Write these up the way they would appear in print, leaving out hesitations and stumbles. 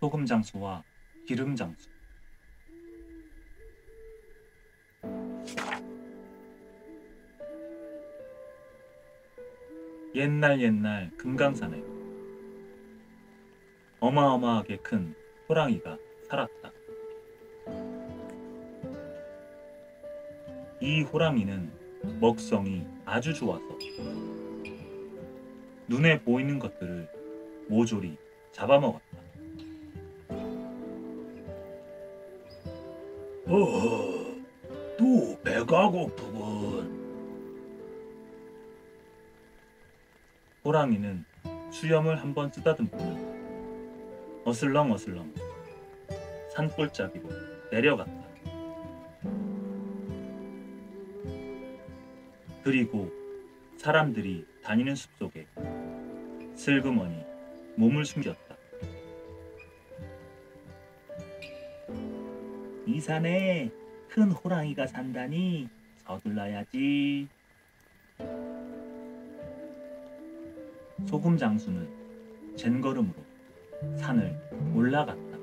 소금 장수와 기름 장수. 옛날 옛날 금강산에 어마어마하게 큰 호랑이가 살았다. 이 호랑이는 먹성이 아주 좋아서 눈에 보이는 것들을 모조리 잡아먹었다. 어허, 또 배가 고프군. 호랑이는 수염을 한번 쓰다듬고는 어슬렁어슬렁 산골짜기로 내려갔다. 그리고 사람들이 다니는 숲속에 슬그머니 몸을 숨겼다. 이 산에 큰 호랑이가 산다니 서둘러야지. 소금 장수는 젠걸음으로 산을 올라갔다.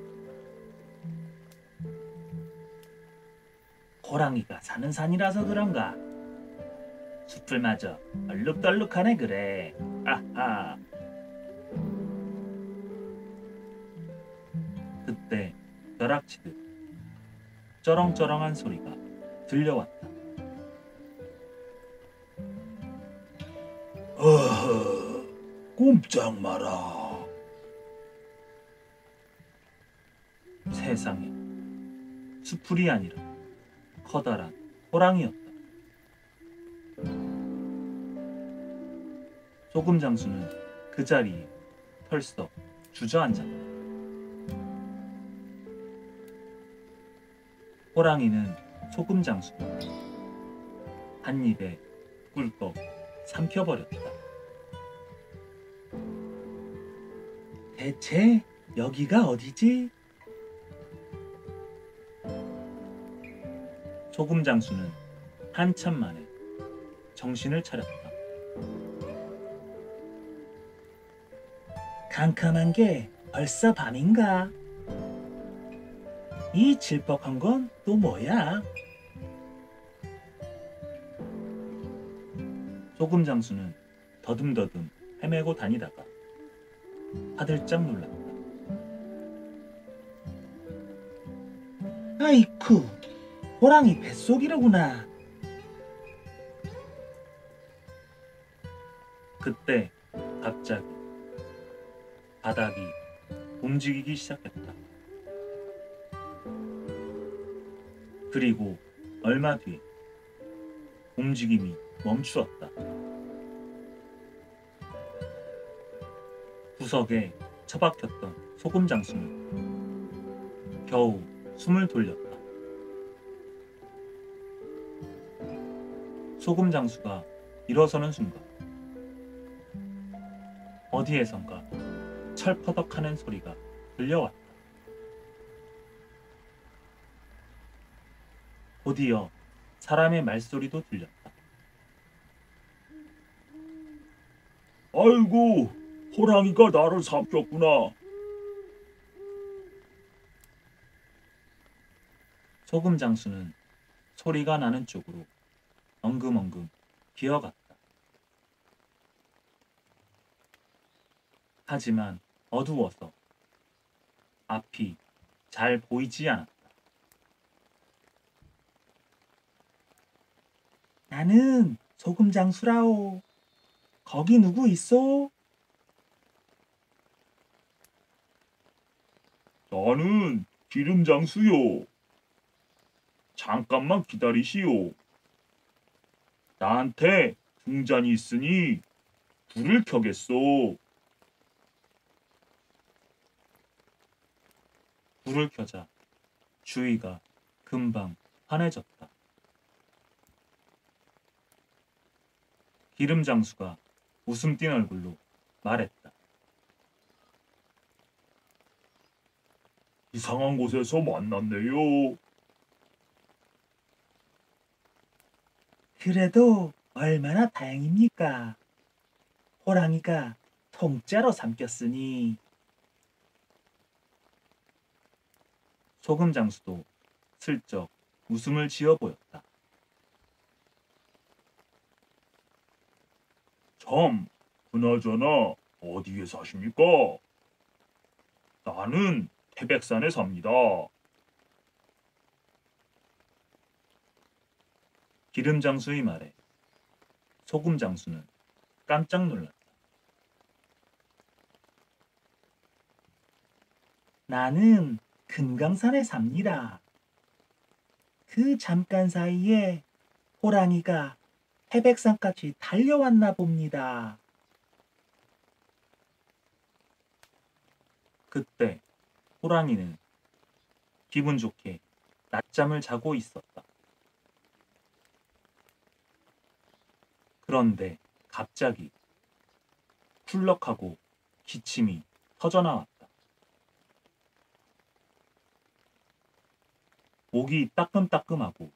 호랑이가 사는 산이라서 그런가? 숲을마저 얼룩덜룩하네 그래. 아하. 그때 벼락치듯 쩌렁쩌렁한 소리가 들려왔다. 어허, 꼼짝 마라. 세상에 수풀이 아니라 커다란 호랑이였다. 소금 장수는 그 자리에 털썩 주저앉았다. 호랑이는 소금 장수를 한 입에 꿀꺽 삼켜버렸다. 대체 여기가 어디지? 소금 장수는 한참 만에 정신을 차렸다. 캄캄한 게 벌써 밤인가? 이 질퍽한 건 또 뭐야? 소금 장수는 더듬더듬 헤매고 다니다가 화들짝 놀랐다. 아이쿠, 호랑이 뱃속이로구나. 그때 갑자기 바닥이 움직이기 시작했다. 그리고 얼마 뒤에 움직임이 멈추었다. 구석에 처박혔던 소금 장수는 겨우 숨을 돌렸다. 소금 장수가 일어서는 순간 어디에선가 철퍼덕하는 소리가 들려왔다. 곧이어 사람의 말소리도 들렸다. 아이고, 호랑이가 나를 삼켰구나. 소금 장수는 소리가 나는 쪽으로 엉금엉금 기어갔다. 하지만 어두워서 앞이 잘 보이지 않았다. 나는 소금 장수라오. 거기 누구 있어? 나는 기름 장수요. 잠깐만 기다리시오. 나한테 등잔이 있으니 불을 켜겠소. 불을 켜자 주위가 금방 환해졌다. 기름 장수가 웃음 띤 얼굴로 말했다. 이상한 곳에서 만났네요. 그래도 얼마나 다행입니까? 호랑이가 통째로 삼켰으니. 소금 장수도 슬쩍 웃음을 지어 보였다. 참, 그나저나 어디에 사십니까? 나는 태백산에 삽니다. 기름 장수의 말에 소금 장수는 깜짝 놀랐다. 나는 금강산에 삽니다. 그 잠깐 사이에 호랑이가 태백산까지 달려왔나 봅니다. 그때 호랑이는 기분 좋게 낮잠을 자고 있었다. 그런데 갑자기 쿨럭하고 기침이 터져나왔다. 목이 따끔따끔하고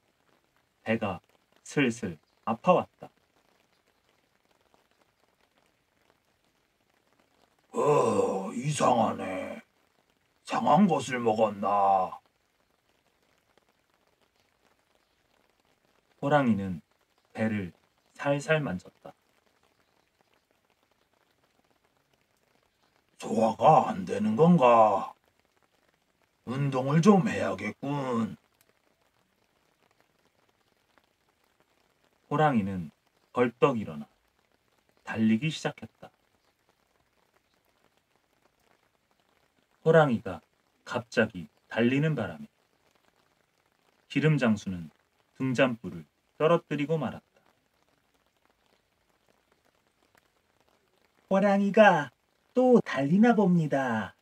배가 슬슬 아파왔다. 이상하네. 상한 것을 먹었나? 호랑이는 배를 살살 만졌다. 소화가 안 되는 건가? 운동을 좀 해야겠군. 호랑이는 벌떡 일어나 달리기 시작했다. 호랑이가 갑자기 달리는 바람에 기름 장수는 등잔불을 떨어뜨리고 말았다. 호랑이가 또 달리나 봅니다.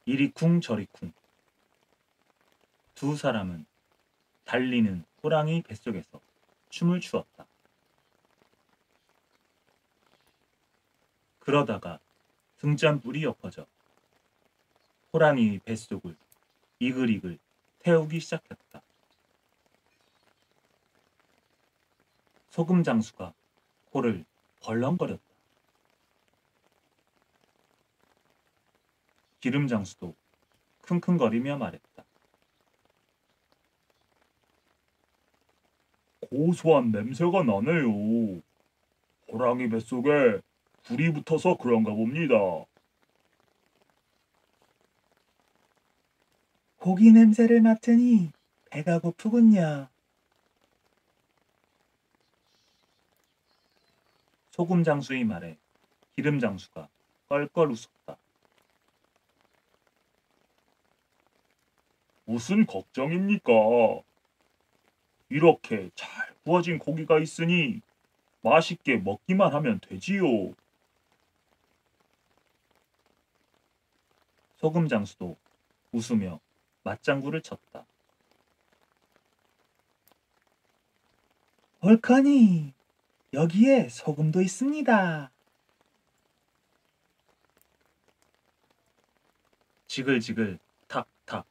이리 쿵 저리 쿵. 두 사람은 달리는 호랑이 뱃속에서 춤을 추었다. 그러다가 등잔불이 엎어져 호랑이의 뱃속을 이글이글 태우기 시작했다. 소금 장수가 코를 벌렁거렸다. 기름 장수도 킁킁거리며 말했다. 고소한 냄새가 나네요. 호랑이 뱃속에 불이 붙어서 그런가 봅니다. 고기 냄새를 맡으니 배가 고프군요. 소금 장수의 말에 기름 장수가 껄껄 웃었다. 무슨 걱정입니까? 이렇게 잘 구워진 고기가 있으니 맛있게 먹기만 하면 되지요. 소금 장수도 웃으며 맞장구를 쳤다. 옳거니 여기에 소금도 있습니다. 지글지글 탁탁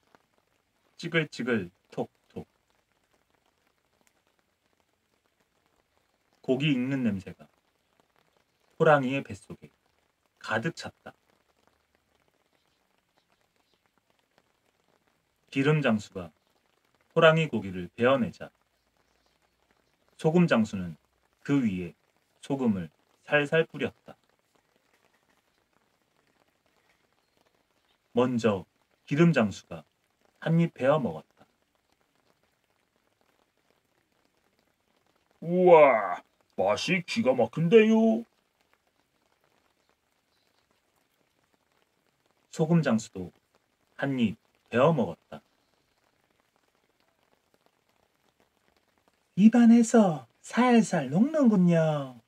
찌글찌글 톡톡 고기 익는 냄새가 호랑이의 뱃속에 가득 찼다. 기름 장수가 호랑이 고기를 베어내자 소금 장수는 그 위에 소금을 살살 뿌렸다. 먼저 기름 장수가 한 입 베어 먹었다. 우와, 맛이 기가 막힌데요. 소금 장수도 한 입 베어 먹었다. 입안에서 살살 녹는군요.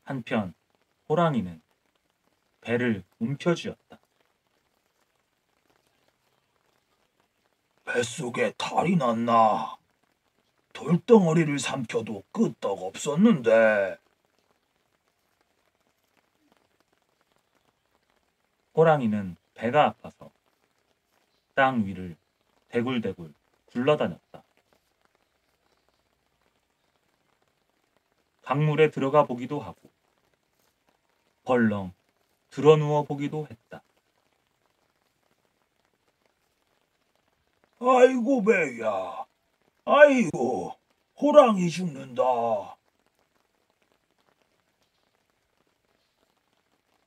한편 호랑이는 배를 움켜쥐었다. 뱃속에 탈이 났나? 돌덩어리를 삼켜도 끄떡 없었는데. 호랑이는 배가 아파서 땅 위를 대굴대굴 굴러다녔다. 강물에 들어가 보기도 하고 벌렁 드러누워 보기도 했다. 아이고 배야. 아이고 호랑이 죽는다.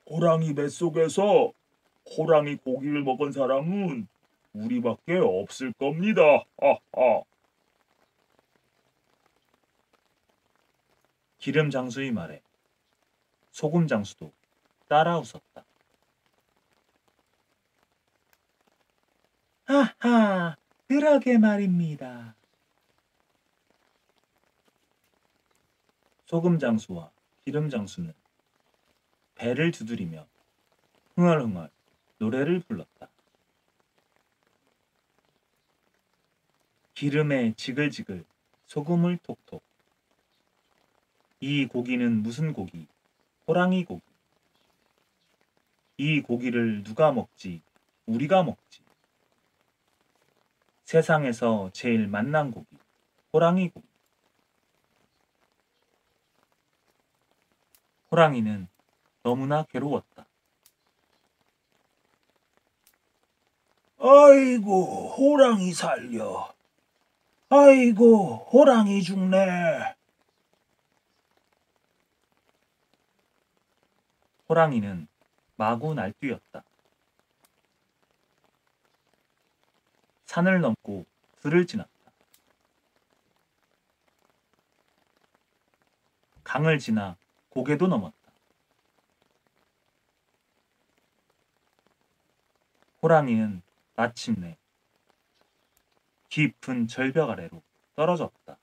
호랑이 뱃속에서 호랑이 고기를 먹은 사람은 우리밖에 없을 겁니다. 하하. 기름 장수의 말에 소금 장수도 따라 웃었다. 하하, 그러게 말입니다. 소금 장수와 기름 장수는 배를 두드리며 흥얼흥얼 노래를 불렀다. 기름에 지글지글 소금을 톡톡. 이 고기는 무슨 고기? 호랑이 고기. 이 고기를 누가 먹지? 우리가 먹지. 세상에서 제일 맛난 고기, 호랑이 고기. 호랑이는 너무나 괴로웠다. 아이고 호랑이 살려. 아이고 호랑이 죽네. 호랑이는 마구 날뛰었다. 산을 넘고 들을 지났다. 강을 지나 고개도 넘었다. 호랑이는 마침내 깊은 절벽 아래로 떨어졌다.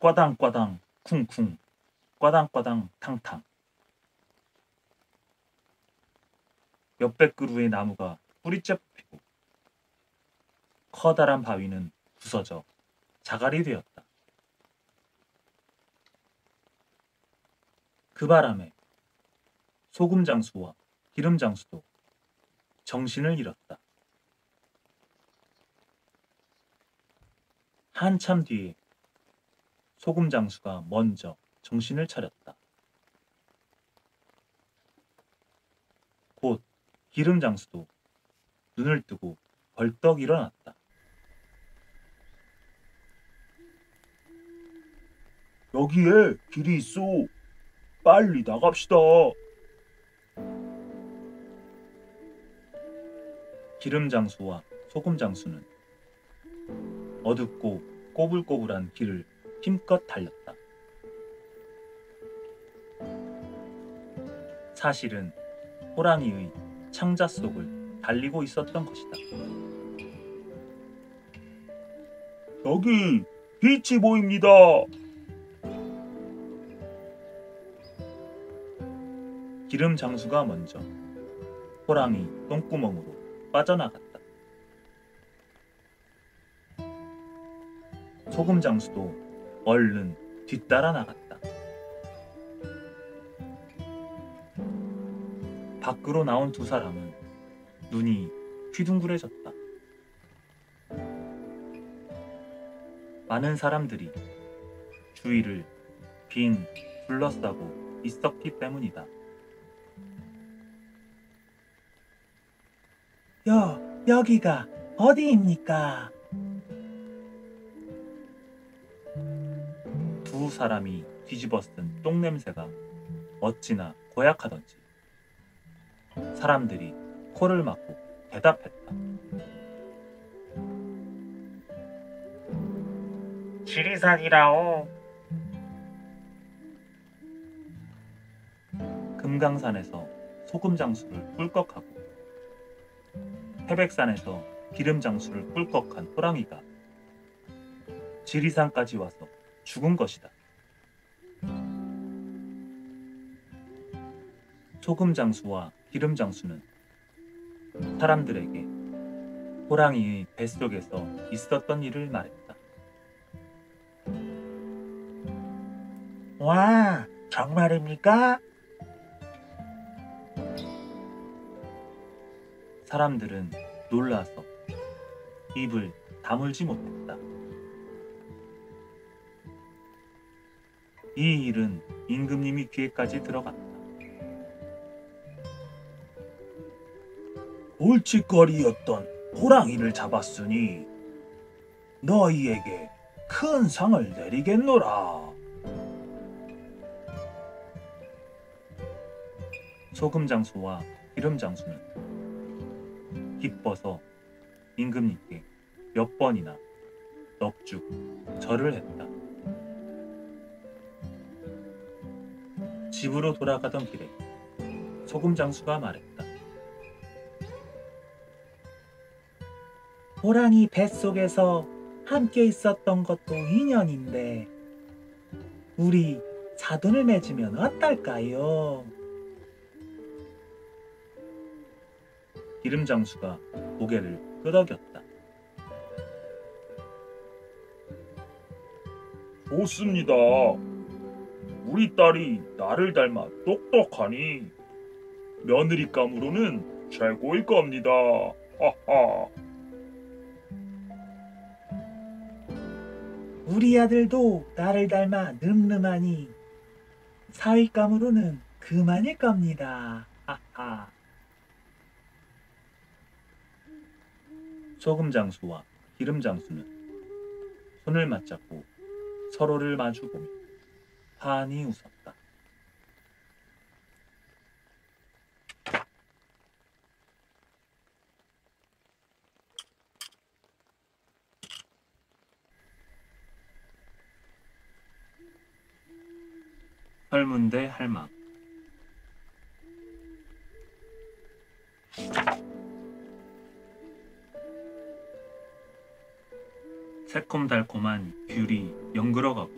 꽈당꽈당 쿵쿵, 꽈당꽈당 탕탕. 몇백 그루의 나무가 뿌리째 뽑히고 커다란 바위는 부서져 자갈이 되었다. 그 바람에 소금 장수와 기름 장수도 정신을 잃었다. 한참 뒤에 소금 장수가 먼저 정신을 차렸다. 곧 기름 장수도 눈을 뜨고 벌떡 일어났다. 여기에 길이 있어. 빨리 나갑시다. 기름 장수와 소금 장수는 어둡고 꼬불꼬불한 길을 힘껏 달렸다. 사실은 호랑이의 창자 속을 달리고 있었던 것이다. 여기 빛이 보입니다. 기름 장수가 먼저 호랑이 똥구멍으로 빠져나갔다. 소금 장수도 얼른 뒤따라 나갔다. 밖으로 나온 두 사람은 눈이 휘둥그레졌다. 많은 사람들이 주위를 빙 둘러싸고 있었기 때문이다. 여기가 어디입니까? 두 사람이 뒤집어쓴 똥냄새가 어찌나 고약하던지 사람들이 코를 막고 대답했다. 지리산이라오. 금강산에서 소금 장수를 꿀꺽하고 태백산에서 기름 장수를 꿀꺽한 호랑이가 지리산까지 와서 죽은 것이다. 소금 장수와 기름 장수는 사람들에게 호랑이의 뱃속에서 있었던 일을 말했다. 와, 정말입니까? 사람들은 놀라서 입을 다물지 못했다. 이 일은 임금님이 귀에까지 들어갔다. 골칫거리였던 호랑이를 잡았으니 너희에게 큰 상을 내리겠노라. 소금장수와 기름장수는 기뻐서 임금님께 몇 번이나 넙죽 절을 했다. 집으로 돌아가던 길에 소금장수가 말했다. 호랑이 뱃속에서 함께 있었던 것도 인연인데 우리 사돈을 맺으면 어떨까요? 기름장수가 고개를 끄덕였다. 좋습니다. 우리 딸이 나를 닮아 똑똑하니 며느리감으로는 최고일 겁니다. 하하. 우리 아들도 나를 닮아 늠름하니 사윗감으로는 그만일 겁니다. 하하. 소금장수와 기름장수는 손을 맞잡고 서로를 마주보며 환히 웃었다. 설문대 할망. 새콤달콤한 귤이 연그러가고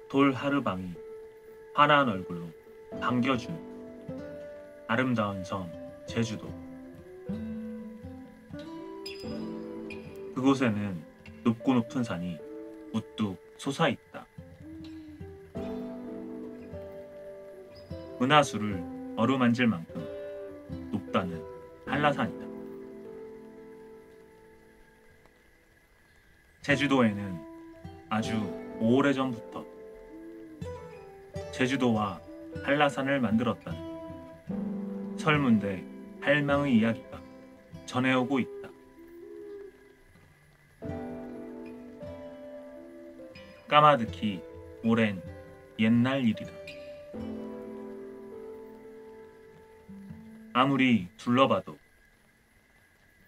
돌 하르방이 환한 얼굴로 반겨주는 아름다운 섬 제주도. 그곳에는 높고 높은 산이 우뚝 솟아있다. 은하수를 어루만질 만큼 높다는 한라산이다. 제주도에는 아주 오래전부터 제주도와 한라산을 만들었다는 설문대 할망의 이야기가 전해오고 있다. 까마득히 오랜 옛날 일이다. 아무리 둘러봐도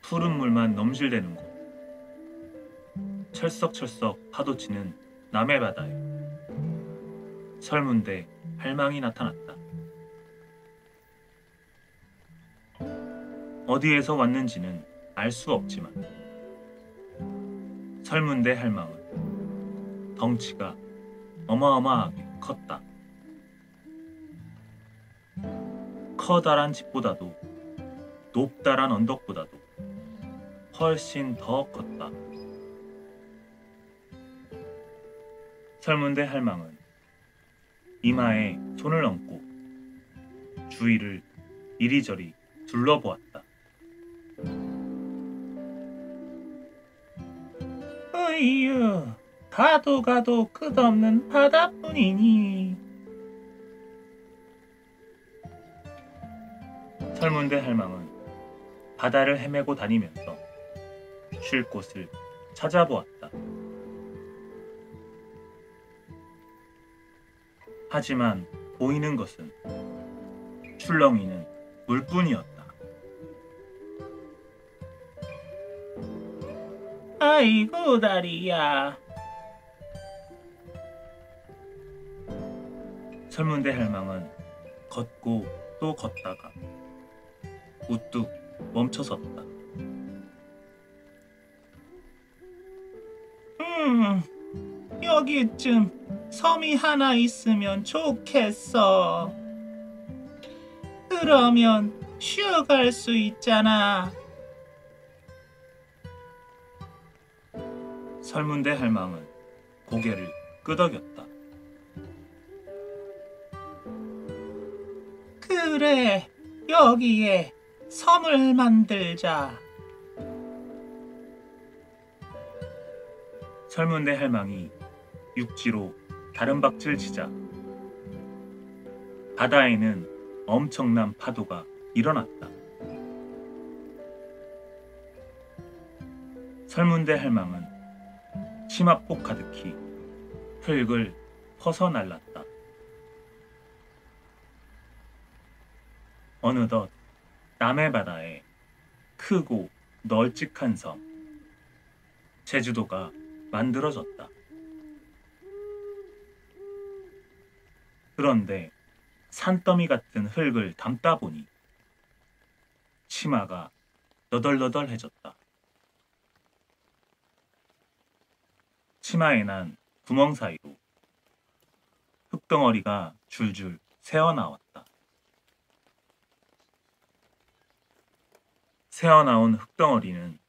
푸른 물만 넘실대는 곳, 철썩철썩 파도치는 남해바다에 설문대 할망이 나타났다. 어디에서 왔는지는 알 수 없지만 설문대 할망은 덩치가 어마어마하게 컸다. 커다란 집보다도 높다란 언덕보다도 훨씬 더 컸다. 설문대 할망은 이마에 손을 얹고 주위를 이리저리 둘러보았다. 어이유, 가도 가도 끝없는 바다뿐이니. 설문대 할망은 바다를 헤매고 다니면서 쉴 곳을 찾아보았다. 하지만 보이는 것은 출렁이는 물뿐이었다. 아이고 다리야. 설문대 할망은 걷고 또 걷다가 우뚝 멈춰섰다. 여기쯤 섬이 하나 있으면 좋겠어. 그러면 쉬어갈 수 있잖아. 설문대 할망은 고개를 끄덕였다. 그래, 여기에 섬을 만들자. 설문대 할망이 육지로 다른박질 치자 바다에는 엄청난 파도가 일어났다. 설문대 할망은 치마폭 가득히 흙을 퍼서 날랐다. 어느덧 남해 바다에 크고 널찍한 섬 제주도가 만들어졌다. 그런데 산더미 같은 흙을 담다 보니 치마가 너덜너덜해졌다. 치마에 난 구멍 사이로 흙덩어리가 줄줄 새어나왔다. 새어나온 흙덩어리는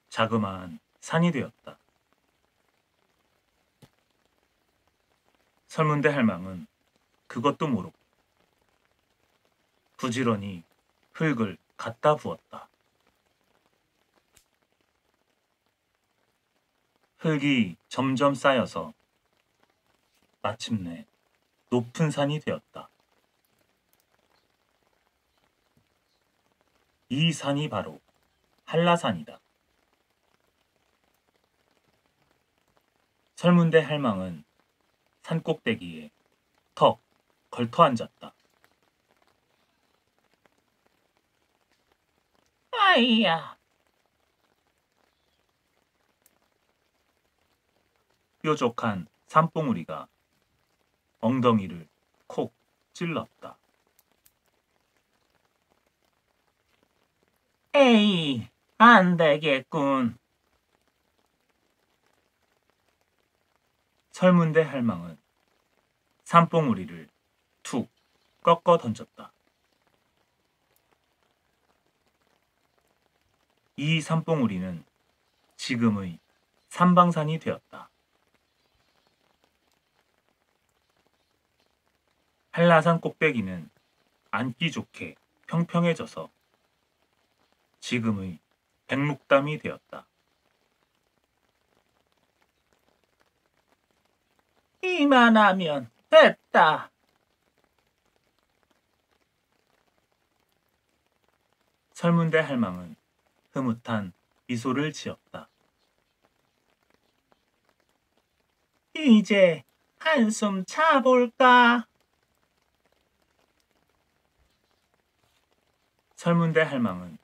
자그마한 산이 되었다. 설문대 할망은 그것도 모르고 부지런히 흙을 갖다 부었다. 흙이 점점 쌓여서 마침내 높은 산이 되었다. 이 산이 바로 한라산이다. 설문대 할망은 산 꼭대기에 턱 걸터 앉았다. 아이야. 뾰족한 산봉우리가 엉덩이를 콕 찔렀다. 에이, 안 되겠군. 설문대 할망은 산봉우리를 툭 꺾어 던졌다. 이 산봉우리는 지금의 삼방산이 되었다. 한라산 꼭대기는 앉기 좋게 평평해져서 지금의 백록담이 되었다. 이만하면 됐다. 설문대 할망은 흐뭇한 미소를 지었다. 이제 한숨 자볼까? 설문대 할망은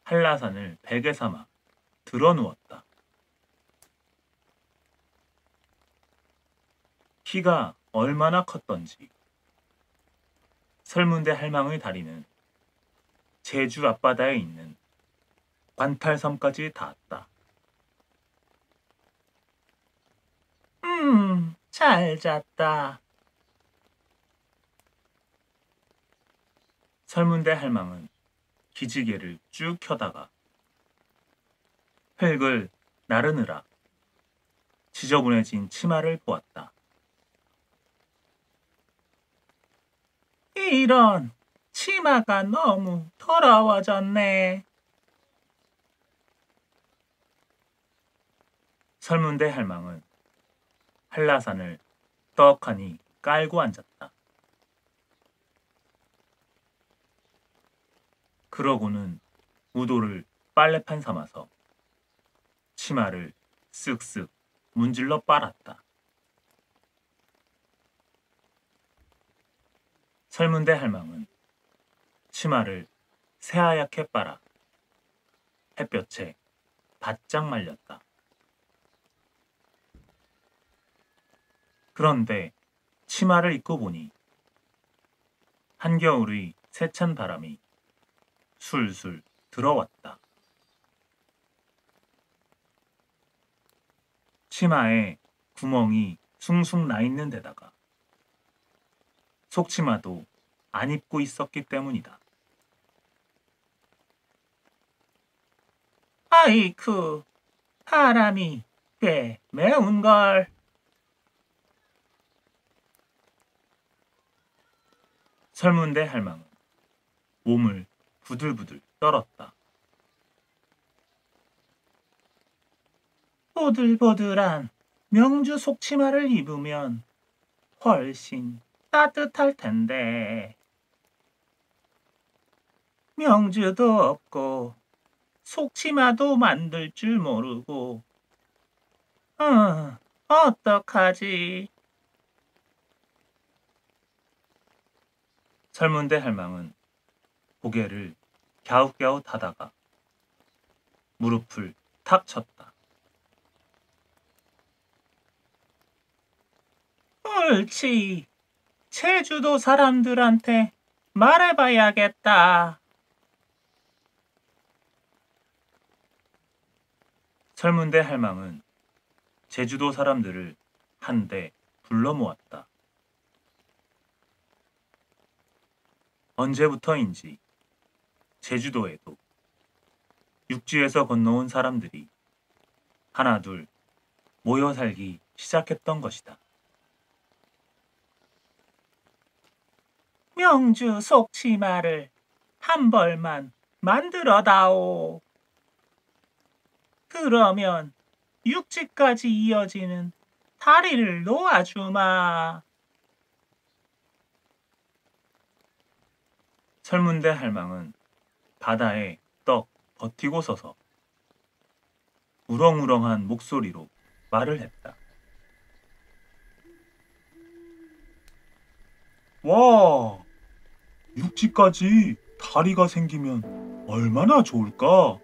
한라산을 베개 삼아 드러누웠다. 키가 얼마나 컸던지 설문대 할망의 다리는 제주 앞바다에 있는 관탈섬까지 닿았다. 잘 잤다. 설문대 할망은 기지개를 쭉 켜다가 흙을 나르느라 지저분해진 치마를 보았다. 이런, 치마가 너무 더러워졌네. 설문대 할망은 한라산을 떡하니 깔고 앉았다. 그러고는 우도를 빨래판 삼아서 치마를 쓱쓱 문질러 빨았다. 설문대 할망은 치마를 새하얗게 빨아 햇볕에 바짝 말렸다. 그런데 치마를 입고 보니 한겨울의 세찬 바람이 술술 들어왔다. 치마에 구멍이 숭숭 나 있는 데다가 속치마도 안 입고 있었기 때문이다. 아이쿠, 바람이 꽤 매운걸. 설문대 할망은 몸을 부들부들 떨었다. 보들보들한 명주 속치마를 입으면 훨씬 따뜻할 텐데. 명주도 없고 속치마도 만들 줄 모르고 어떡하지? 설문대 할망은 고개를 갸웃갸웃 하다가 무릎을 탁 쳤다. 옳지. 제주도 사람들한테 말해봐야겠다. 설문대 할망은 제주도 사람들을 한데 불러 모았다. 언제부터인지 제주도에도 육지에서 건너온 사람들이 하나둘 모여 살기 시작했던 것이다. 명주 속치마를 한 벌만 만들어다오. 그러면 육지까지 이어지는 다리를 놓아주마. 설문대 할망은 바다에 떡 버티고 서서 우렁우렁한 목소리로 말을 했다. 와, 육지까지 다리가 생기면 얼마나 좋을까?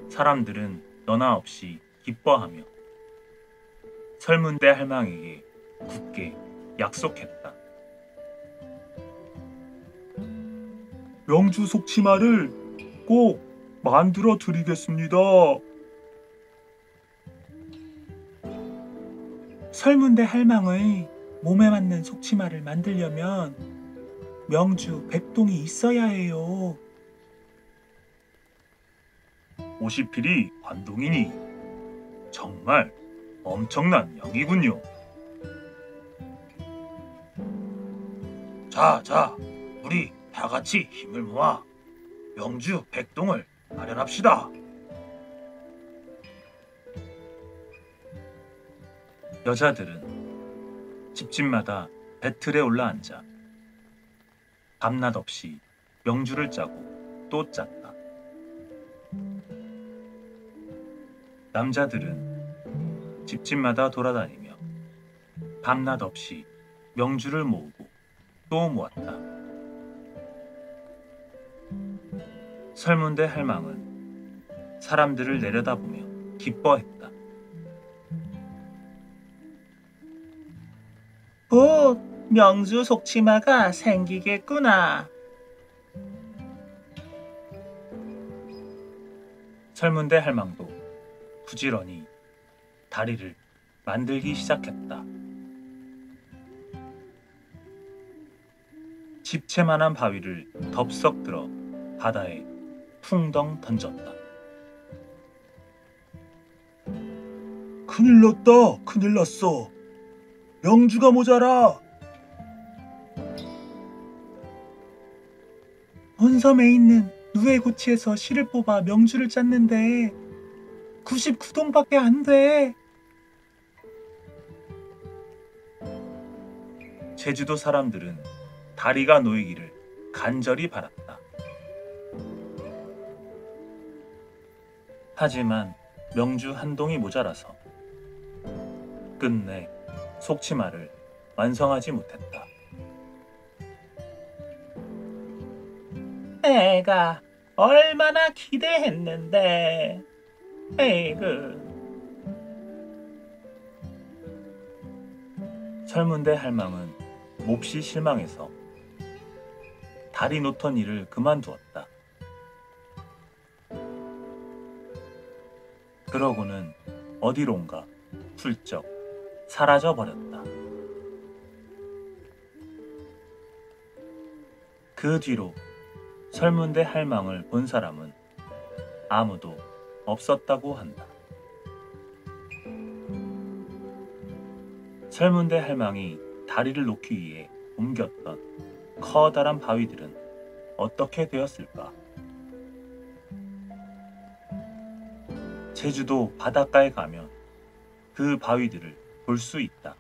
사람들은 너나 없이 기뻐하며 설문대 할망에게 굳게 약속했다. 명주 속치마를 꼭 만들어 드리겠습니다. 설문대 할망의 몸에 맞는 속치마를 만들려면 명주 백동이 있어야 해요. 50필이 관동이니 정말 엄청난 양이군요. 자, 우리 다 같이 힘을 모아 명주 백동을 마련합시다. 여자들은 집집마다 배틀에 올라앉아 밤낮 없이 명주를 짜고 또 짰다. 남자들은 집집마다 돌아다니며 밤낮 없이 명주를 모으고 또 모았다. 설문대 할망은 사람들을 내려다보며 기뻐했다. 곧 명주 속치마가 생기겠구나. 설문대 할망도 부지런히 다리를 만들기 시작했다. 집채만한 바위를 덥석 들어 바다에 풍덩 던졌다. 큰일 났어. 명주가 모자라. 본섬에 있는 누에고치에서 실을 뽑아 명주를 짰는데 99동밖에 안 돼. 제주도 사람들은 다리가 놓이기를 간절히 바랐다. 하지만 명주 한 동이 모자라서 끝내 속치마를 완성하지 못했다. 내가 얼마나 기대했는데. 에이그. 설문대 할망은 몹시 실망해서 다리 놓던 일을 그만두었다. 그러고는 어디론가 훌쩍 사라져 버렸다. 그 뒤로 설문대 할망을 본 사람은 아무도 없었다고 한다. 설문대 할망이 다리를 놓기 위해 옮겼던 커다란 바위들은 어떻게 되었을까? 제주도 바닷가에 가면 그 바위들을 볼 수 있다.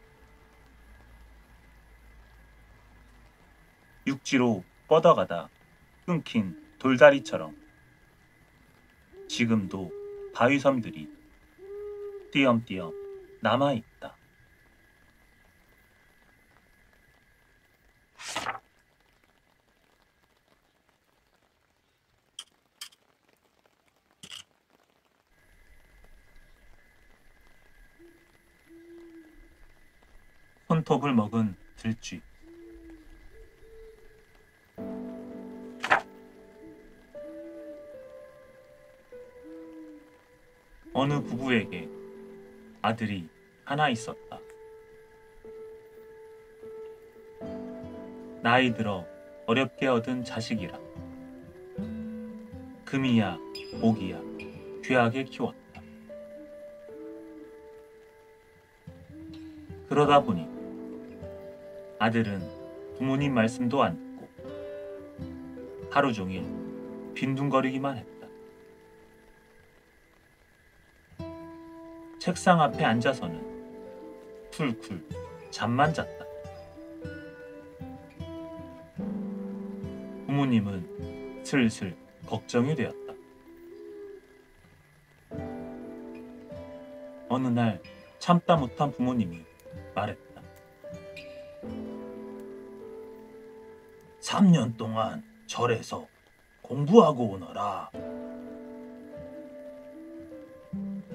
육지로 뻗어가다 끊긴 돌다리처럼 지금도 바위섬들이 띄엄띄엄 남아있다. 손톱을 먹은 들쥐. 어느 부부에게 아들이 하나 있었다. 나이 들어 어렵게 얻은 자식이라 금이야 복이야 귀하게 키웠다. 그러다 보니 아들은 부모님 말씀도 안 듣고 하루 종일 빈둥거리기만 했다. 책상 앞에 앉아서는 쿨쿨 잠만 잤다. 부모님은 슬슬 걱정이 되었다. 어느 날 참다 못한 부모님이 말했다. 3년 동안 절에서 공부하고 오너라.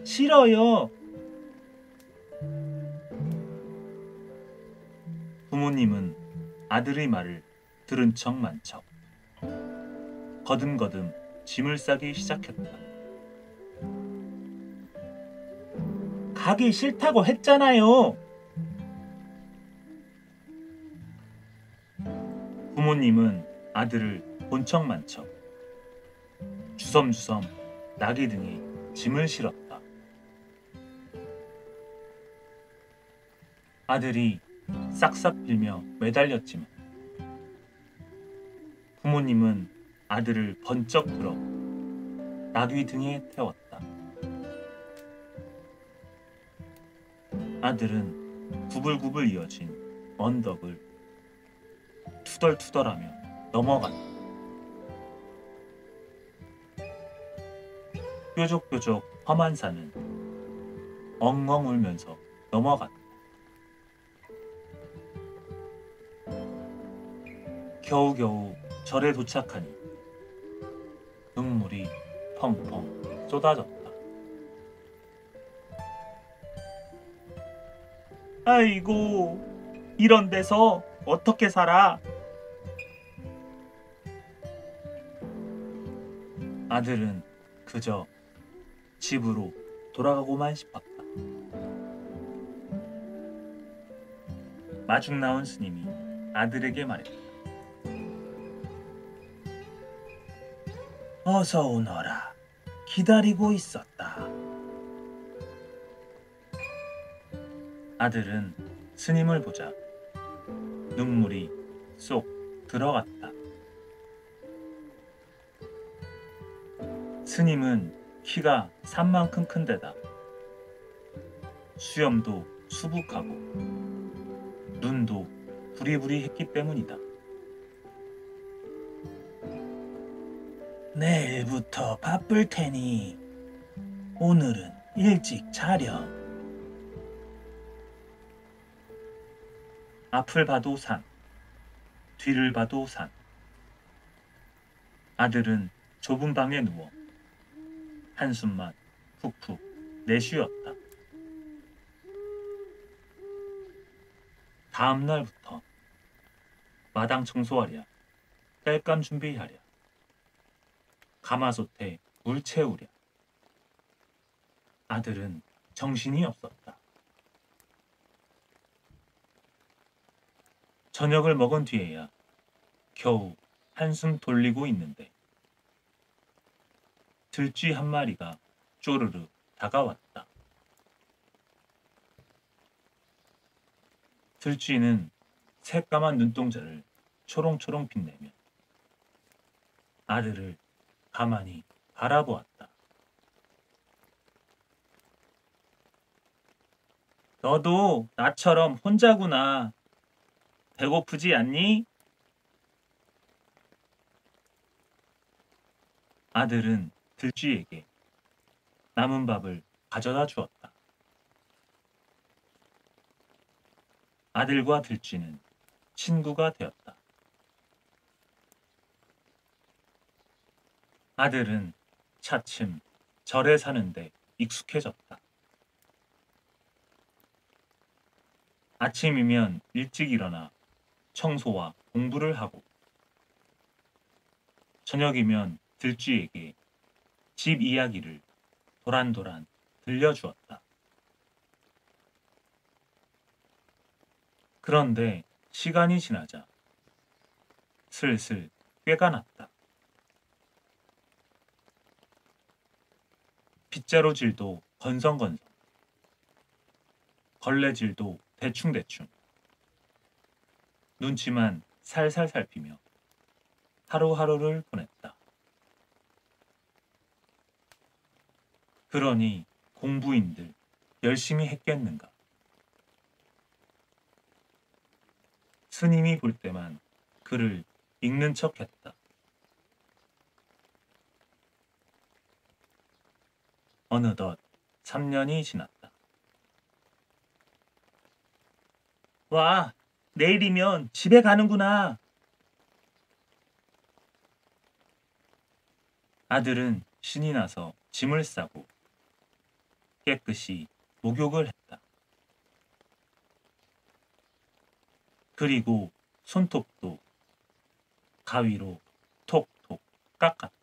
싫어요. 부모님은 아들의 말을 들은 척만 척 거듭거듭 짐을 싸기 시작했다. 가기 싫다고 했잖아요. 부모님은 아들을 본 척만 척 주섬주섬 나귀 등에 짐을 실었다. 아들이 싹싹 빌며 매달렸지만 부모님은 아들을 번쩍 들어 나귀 등에 태웠다. 아들은 구불구불 이어진 언덕을 투덜투덜하며 넘어간다. 뾰족뾰족 험한 산은 엉엉 울면서 넘어갔다. 겨우겨우 절에 도착하니 눈물이 펑펑 쏟아졌다. 아이고, 이런 데서 어떻게 살아? 아들은 그저 집으로 돌아가고만 싶었다. 마중 나온 스님이 아들에게 말했다. 어서 오너라. 기다리고 있었다. 아들은 스님을 보자 눈물이 쏙 들어갔다. 스님은 키가 산만큼 큰데다 수염도 수북하고 눈도 부리부리했기 때문이다. 내일부터 바쁠 테니 오늘은 일찍 자렴. 앞을 봐도 산, 뒤를 봐도 산. 아들은 좁은 방에 누워 한숨만 푹푹 내쉬었다. 다음 날부터 마당 청소하랴, 땔감 준비하랴, 가마솥에 물 채우랴. 아들은 정신이 없었다. 저녁을 먹은 뒤에야 겨우 한숨 돌리고 있는데 들쥐 한 마리가 쪼르르 다가왔다. 들쥐는 새까만 눈동자를 초롱초롱 빛내며 아들을 가만히 바라보았다. 너도 나처럼 혼자구나. 배고프지 않니? 아들은 들쥐에게 남은 밥을 가져다 주었다. 아들과 들쥐는 친구가 되었다. 아들은 차츰 절에 사는데 익숙해졌다. 아침이면 일찍 일어나 청소와 공부를 하고 저녁이면 들쥐에게 집 이야기를 도란도란 들려주었다. 그런데 시간이 지나자 슬슬 꾀가 났다. 빗자루질도 건성건성, 걸레질도 대충대충, 눈치만 살살 살피며 하루하루를 보냈다. 그러니 공부인들 열심히 했겠는가. 스님이 볼 때만 글을 읽는 척했다. 어느덧 3년이 지났다. 와, 내일이면 집에 가는구나. 아들은 신이 나서 짐을 싸고 깨끗이 목욕을 했다. 그리고 손톱도 가위로 톡톡 깎았다.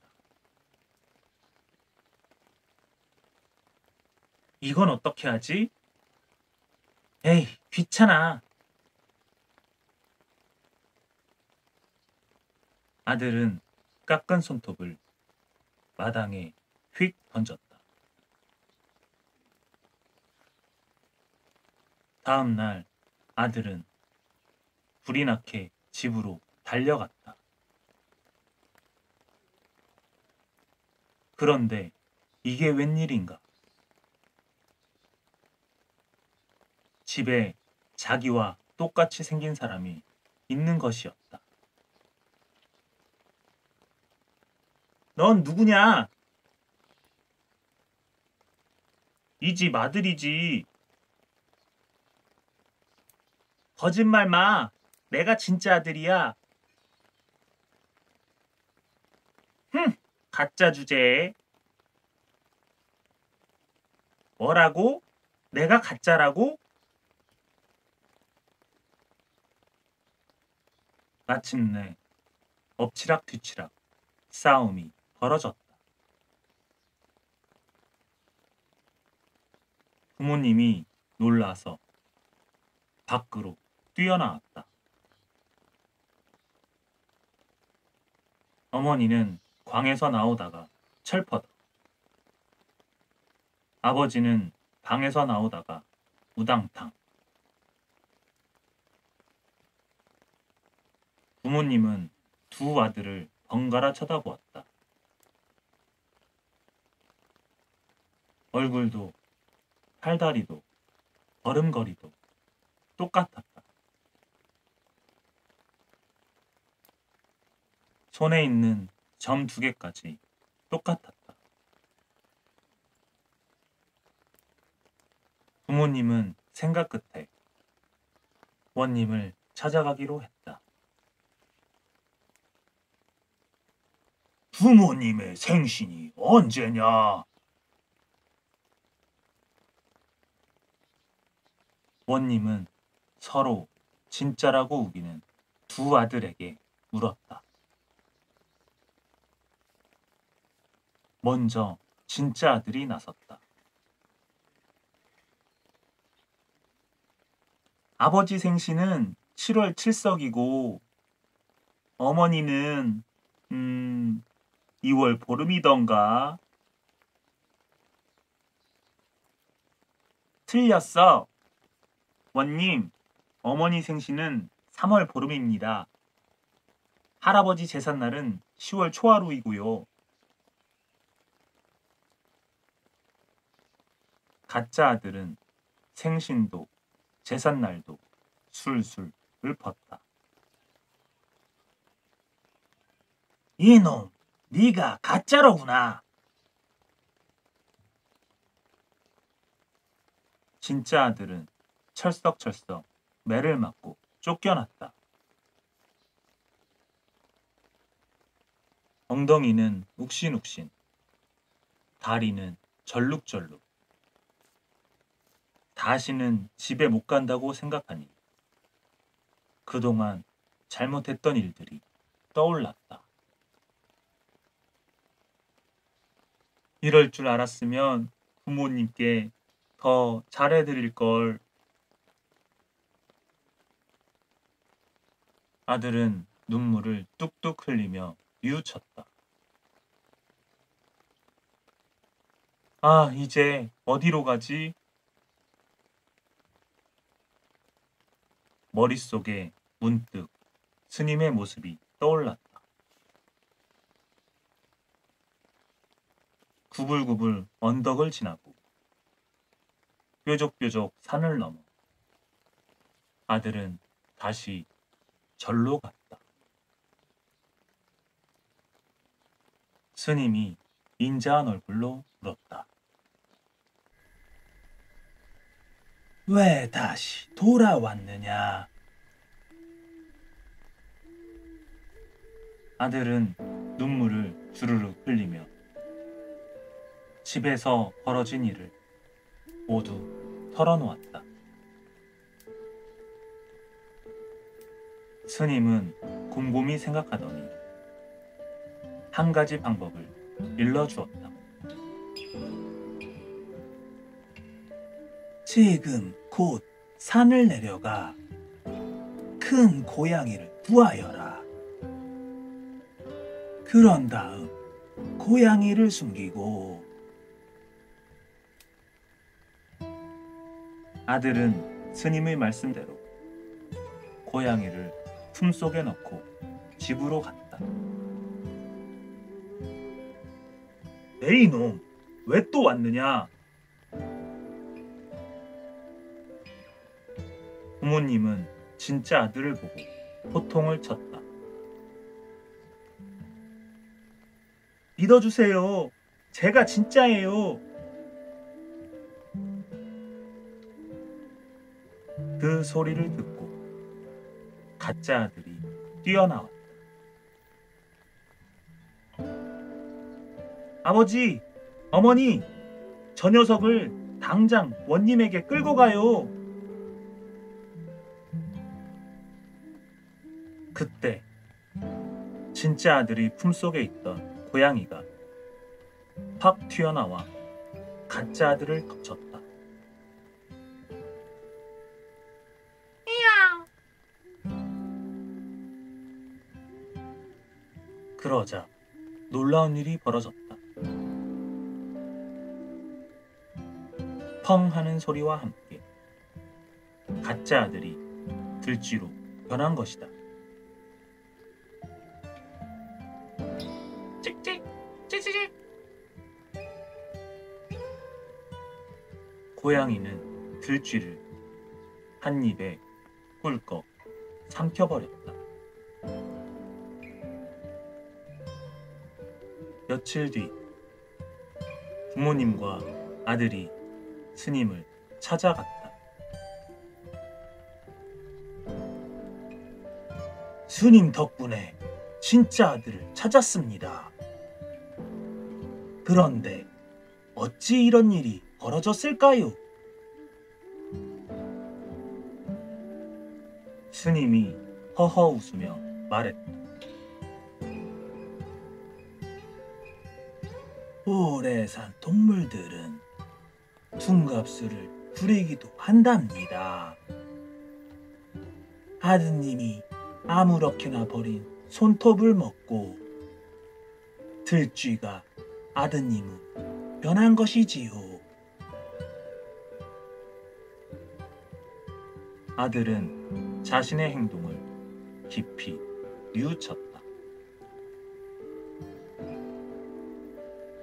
이건 어떻게 하지? 에이, 귀찮아. 아들은 깎은 손톱을 마당에 휙 던졌다. 다음 날 아들은 불이 나게 집으로 달려갔다. 그런데 이게 웬일인가? 집에 자기와 똑같이 생긴 사람이 있는 것이었다. 넌 누구냐? 이 집 아들이지. 거짓말 마. 내가 진짜 아들이야. 가짜 주제. 뭐라고? 내가 가짜라고? 마침내 엎치락 뒤치락 싸움이 벌어졌다. 부모님이 놀라서 밖으로 뛰어나왔다. 어머니는 광에서 나오다가 철퍼덕. 아버지는 방에서 나오다가 우당탕. 부모님은 두 아들을 번갈아 쳐다보았다. 얼굴도 팔다리도 걸음걸이도 똑같았다. 손에 있는 점 2개까지 똑같았다. 부모님은 생각 끝에 원님을 찾아가기로 했다. 부모님의 생신이 언제냐? 원님은 서로 진짜라고 우기는 두 아들에게 물었다. 먼저 진짜 아들이 나섰다. 아버지 생신은 7월 7석이고 어머니는 2월 보름이던가. 틀렸어. 원님, 어머니 생신은 3월 보름입니다. 할아버지 제삿날은 10월 초하루이고요. 가짜 아들은 생신도 제삿날도 술술 읊었다. 이놈, 네가 가짜로구나. 진짜 아들은 철썩철썩 매를 맞고 쫓겨났다. 엉덩이는 욱신욱신, 다리는 절룩절룩. 다시는 집에 못 간다고 생각하니 그동안 잘못했던 일들이 떠올랐다. 이럴 줄 알았으면 부모님께 더 잘해드릴 걸. 아들은 눈물을 뚝뚝 흘리며 뉘우쳤다. 아, 이제 어디로 가지? 머릿속에 문득 스님의 모습이 떠올랐다. 구불구불 언덕을 지나고 뾰족뾰족 산을 넘어 아들은 다시 절로 갔다. 스님이 인자한 얼굴로 물었다. 왜 다시 돌아왔느냐? 아들은 눈물을 주르륵 흘리며 집에서 벌어진 일을 모두 털어놓았다. 스님은 곰곰이 생각하더니 한 가지 방법을 일러주었다. 지금 곧 산을 내려가 큰 고양이를 구하여라. 그런 다음 고양이를 숨기고 아들은 스님의 말씀대로 고양이를 품속에 넣고 집으로 갔다. 내 이놈, 왜 또 왔느냐? 부모님은 진짜 아들을 보고 호통을 쳤다. 믿어주세요. 제가 진짜예요. 그 소리를 듣고 가짜 아들이 뛰어나왔다. 아버지, 어머니, 저 녀석을 당장 원님에게 끌고 가요. 그때 진짜 아들이 품속에 있던 고양이가 확 튀어나와 가짜 아들을 덮쳤다. 그러자 놀라운 일이 벌어졌다. 펑 하는 소리와 함께 가짜 아들이 들쥐로 변한 것이다. 찍찍 찌찌직. 고양이는 들쥐를 한 입에 꿀꺽 삼켜버렸다. 며칠 뒤 부모님과 아들이 스님을 찾아갔다. 스님 덕분에 진짜 아들을 찾았습니다. 그런데 어찌 이런 일이 벌어졌을까요? 스님이 허허 웃으며 말했다. 오래 산 동물들은 둔갑술을 부리기도 한답니다. 아드님이 아무렇게나 버린 손톱을 먹고 들쥐가 아드님을 변한 것이지요. 아들은 자신의 행동을 깊이 뉘우쳤다.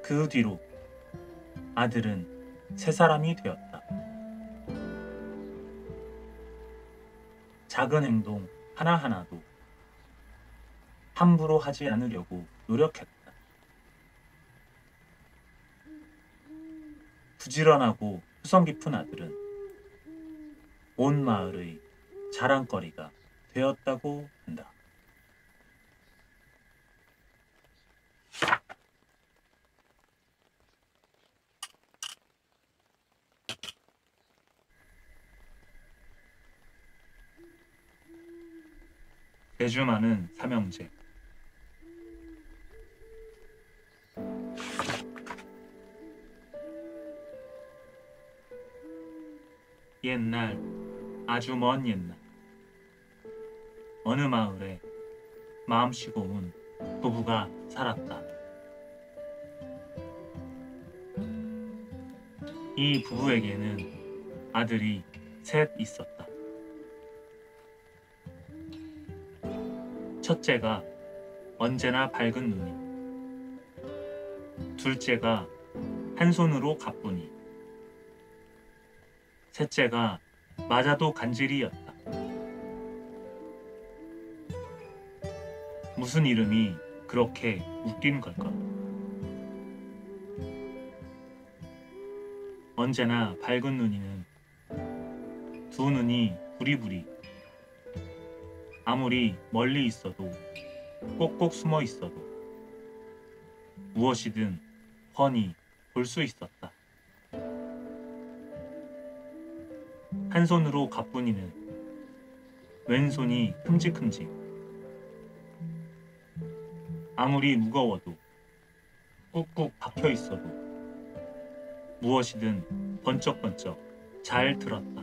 그 뒤로 아들은 새 사람이 되었다. 작은 행동 하나하나도 함부로 하지 않으려고 노력했다. 부지런하고 후성 깊은 아들은 온 마을의 자랑거리가 되었다고 한다. 대주 많은 삼형제. 옛날, 아주 먼 옛날, 어느 마을에 마음씨고 온 부부가 살았다. 이 부부에게는 아들이 셋 있었다. 첫째가 언제나 밝은 눈이, 둘째가 한 손으로 가뿐히, 셋째가 맞아도 간질이었다. 무슨 이름이 그렇게 웃긴 걸까? 언제나 밝은 눈이는 두 눈이 부리부리, 아무리 멀리 있어도 꼭꼭 숨어 있어도 무엇이든 훤히 볼 수 있었다. 한 손으로 가뿐이는 왼손이 큼직큼직, 아무리 무거워도 꾹꾹 박혀 있어도 무엇이든 번쩍번쩍 잘 들었다.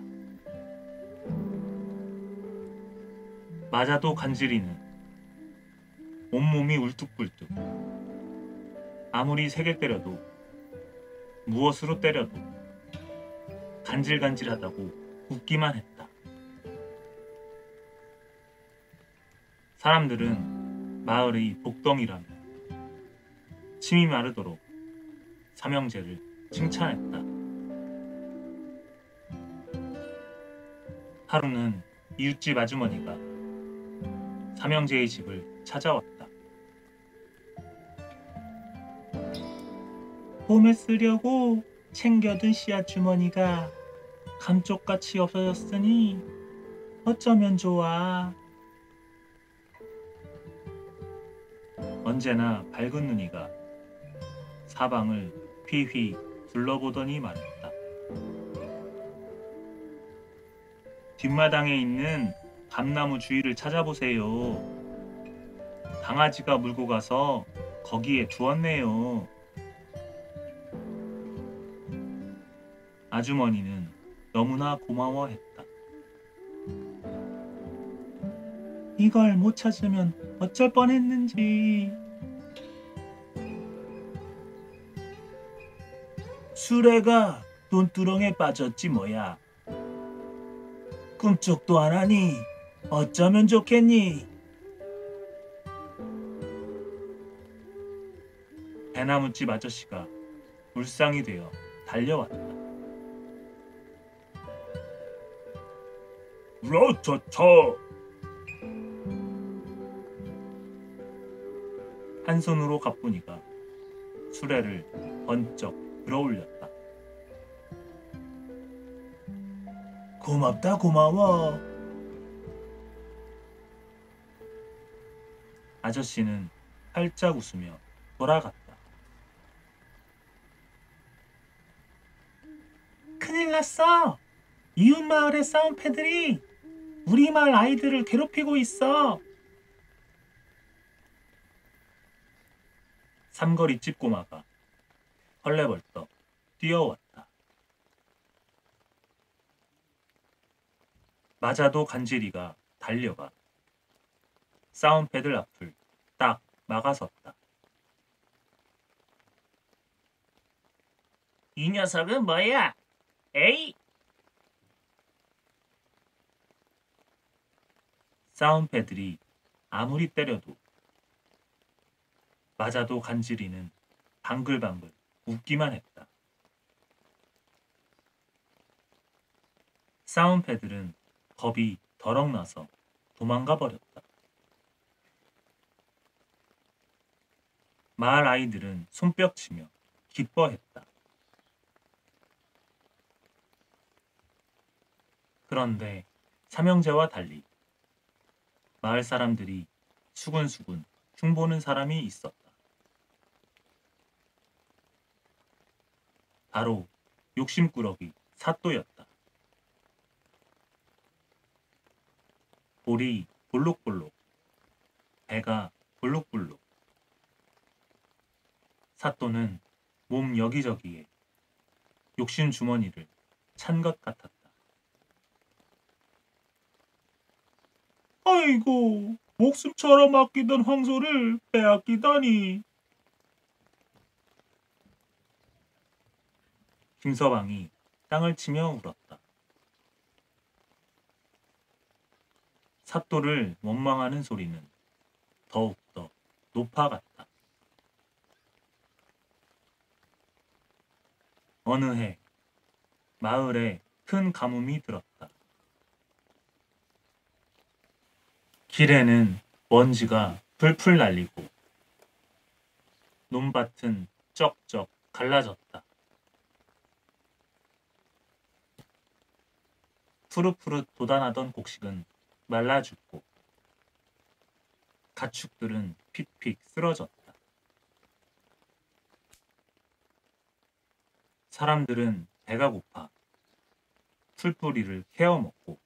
맞아도 간지리는 온몸이 울뚝불뚝, 아무리 세게 때려도 무엇으로 때려도 간질간질하다고 웃기만 했다. 사람들은 마을의 복덩이라며 침이 마르도록 삼형제를 칭찬했다. 하루는 이웃집 아주머니가 삼형제의 집을 찾아왔다. 봄에 쓰려고 챙겨둔 씨앗 주머니가 감쪽같이 없어졌으니 어쩌면 좋아. 언제나 밝은 눈이가 사방을 휘휘 둘러보더니 말했다. 뒷마당에 있는 감나무 주위를 찾아보세요. 강아지가 물고 가서 거기에 두었네요. 아주머니는 너무나 고마워했다. 이걸 못 찾으면 어쩔 뻔했는지. 수레가 돈두렁에 빠졌지 뭐야. 꿈쩍도 안 하니 어쩌면 좋겠니? 대나무집 아저씨가 울상이 되어 달려왔다. 으라차차. 한 손으로 가뿐이가 수레를 번쩍 들어올렸다. 고맙다 고마워. 아저씨는 활짝 웃으며 돌아갔다. 큰일 났어. 이웃 마을의 싸움패들이 우리 마을 아이들을 괴롭히고 있어. 삼거리 집 꼬마가 헐레벌떡 뛰어왔다. 맞아도 간지리가 달려가 싸움패들 앞을 딱 막아섰다. 이 녀석은 뭐야? 에이! 싸움패들이 아무리 때려도 맞아도 간지리는 방글방글 웃기만 했다. 싸움패들은 겁이 더럭나서 도망가 버렸다. 마을 아이들은 손뼉치며 기뻐했다. 그런데 삼형제와 달리 마을 사람들이 수군수군 흉보는 사람이 있었다. 바로 욕심꾸러기 사또였다. 볼이 볼록볼록, 배가 볼록볼록. 사또는 몸 여기저기에 욕심 주머니를 찬 것 같았다. 아이고, 목숨처럼 아끼던 황소를 빼앗기다니. 김서방이 땅을 치며 울었다. 사또를 원망하는 소리는 더욱더 높아갔다. 어느 해 마을에 큰 가뭄이 들었다. 길에는 먼지가 풀풀 날리고 논밭은 쩍쩍 갈라졌다. 푸릇푸릇 돋아나던 곡식은 말라 죽고 가축들은 픽픽 쓰러졌다. 사람들은 배가 고파 풀뿌리를 캐어 먹고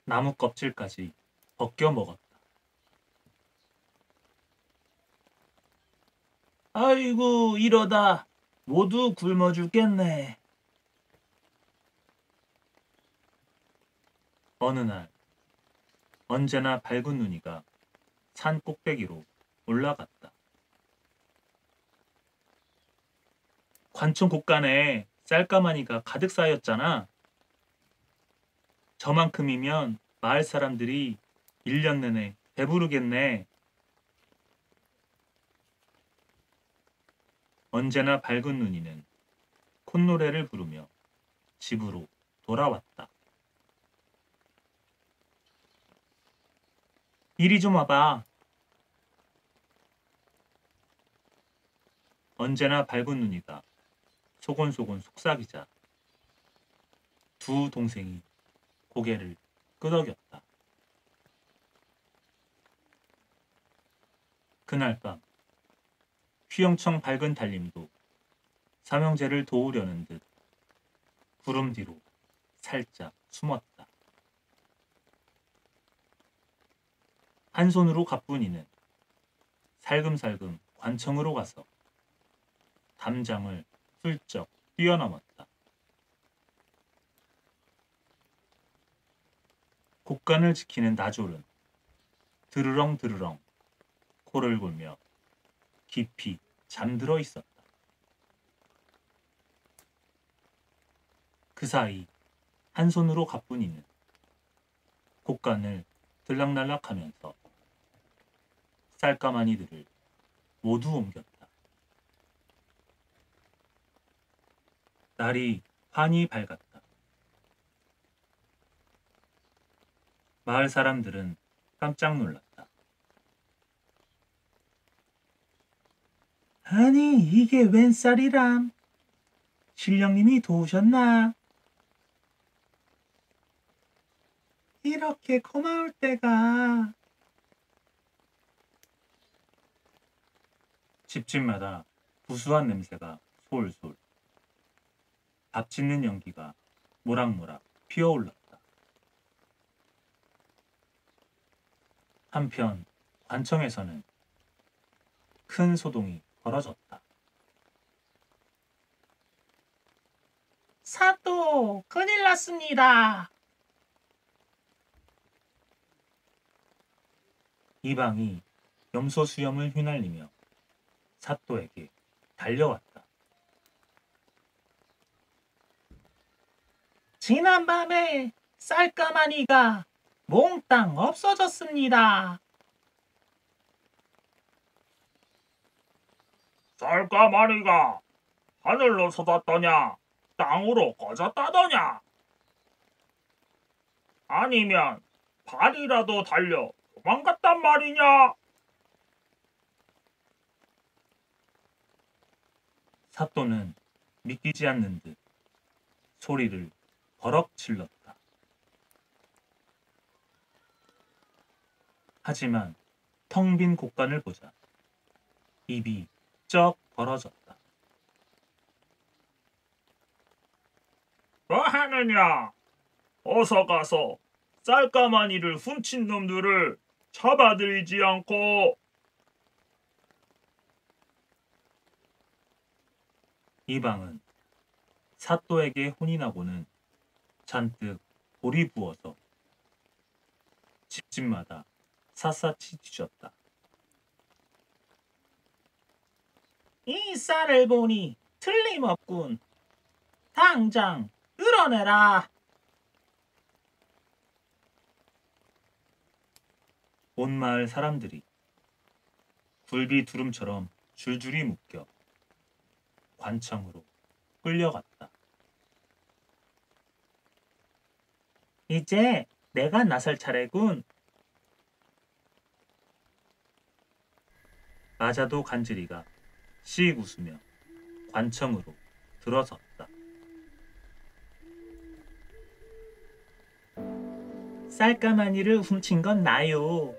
나무 껍질까지 벗겨 먹었다. 아이고, 이러다 모두 굶어 죽겠네. 어느 날 언제나 밝은 눈이가 산 꼭대기로 올라갔다. 관청 곳간에 쌀가마니가 가득 쌓였잖아. 저만큼이면 마을 사람들이 1년 내내 배부르겠네. 언제나 밝은 눈이는 콧노래를 부르며 집으로 돌아왔다. 이리 좀 와봐. 언제나 밝은 눈이가 소곤소곤 속삭이자 두 동생이 고개를 끄덕였다. 그날 밤 휘영청 밝은 달님도 삼형제를 도우려는 듯 구름 뒤로 살짝 숨었다. 한 손으로 가뿐이는 살금살금 관청으로 가서 담장을 훌쩍 뛰어넘었다. 곳간을 지키는 나졸은 드르렁드르렁 코를 골며 깊이 잠들어 있었다. 그 사이 한 손으로 가뿐이는 곳간을 들락날락하면서 쌀가마니들을 모두 옮겼다. 날이 환히 밝았다. 마을 사람들은 깜짝 놀랐다. 아니, 이게 웬 쌀이람? 신령님이 도우셨나? 이렇게 고마울 때가. 집집마다 구수한 냄새가 솔솔. 밥 짓는 연기가 모락모락 피어올랐다. 한편 관청에서는 큰 소동이 벌어졌다. 사또, 큰일 났습니다. 이방이 염소 수염을 휘날리며 사또에게 달려왔다. 지난밤에 쌀가마니가 몽땅 없어졌습니다. 쌀가마니가 하늘로 솟았더냐, 땅으로 꺼졌다더냐. 아니면 발이라도 달려 도망갔단 말이냐? 사또는 믿기지 않는 듯 소리를 버럭 질렀다. 하지만 텅 빈 곳간을 보자 입이 쩍 벌어졌다. 뭐 하느냐? 어서 가서 쌀가마니를 훔친 놈들을 잡아들이지 않고. 이방은 사또에게 혼이 나고는 잔뜩 돌이 부어서 집집마다 샅샅이 뒤졌다. 이 쌀을 보니 틀림없군. 당장 끌어내라. 온 마을 사람들이 굴비 두름처럼 줄줄이 묶여 관청으로 끌려갔다. 이제 내가 나설 차례군. 마자도 간지리가 씩 웃으며 관청으로 들어섰다. 쌀가마니를 훔친 건 나요.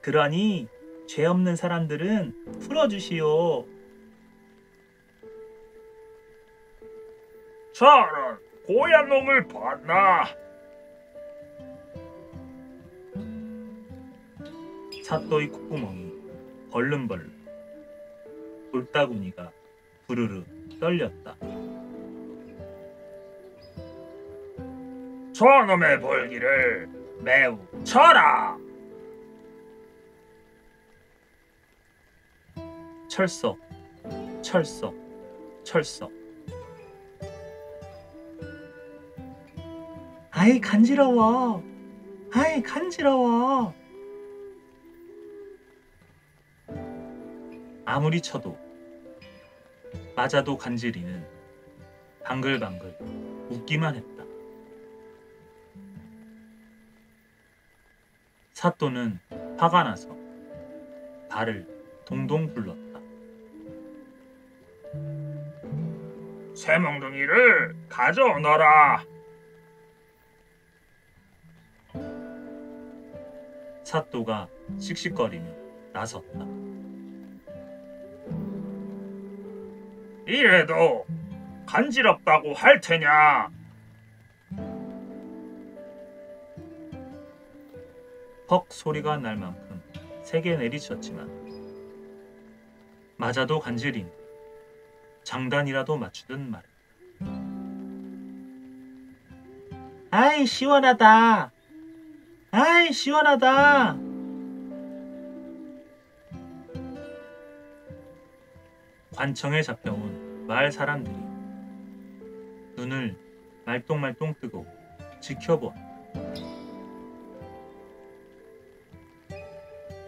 그러니 죄 없는 사람들은 풀어주시오. 저런 고얀 놈을 봤나? 사또의 콧구멍이 벌름벌름, 돌다구니가 부르르 떨렸다. 저놈의 볼기를 매우 쳐라. 철썩, 철썩, 철썩. 아이 간지러워. 아이 간지러워. 아무리 쳐도 마자도 간지리는 방글방글 웃기만 했다. 사또는 화가 나서 발을 동동 굴렀다. 쇠몽둥이를 가져오너라. 사또가 씩씩거리며 나섰다. 이래도 간지럽다고 할 테냐? 헉 소리가 날 만큼 세게 내리쳤지만 마자도 간지린 장단이라도 맞추듯 말했다. 아이 시원하다. 아이 시원하다. 관청에 잡혀온 마을 사람들이 눈을 말똥말똥 뜨고 지켜보았다.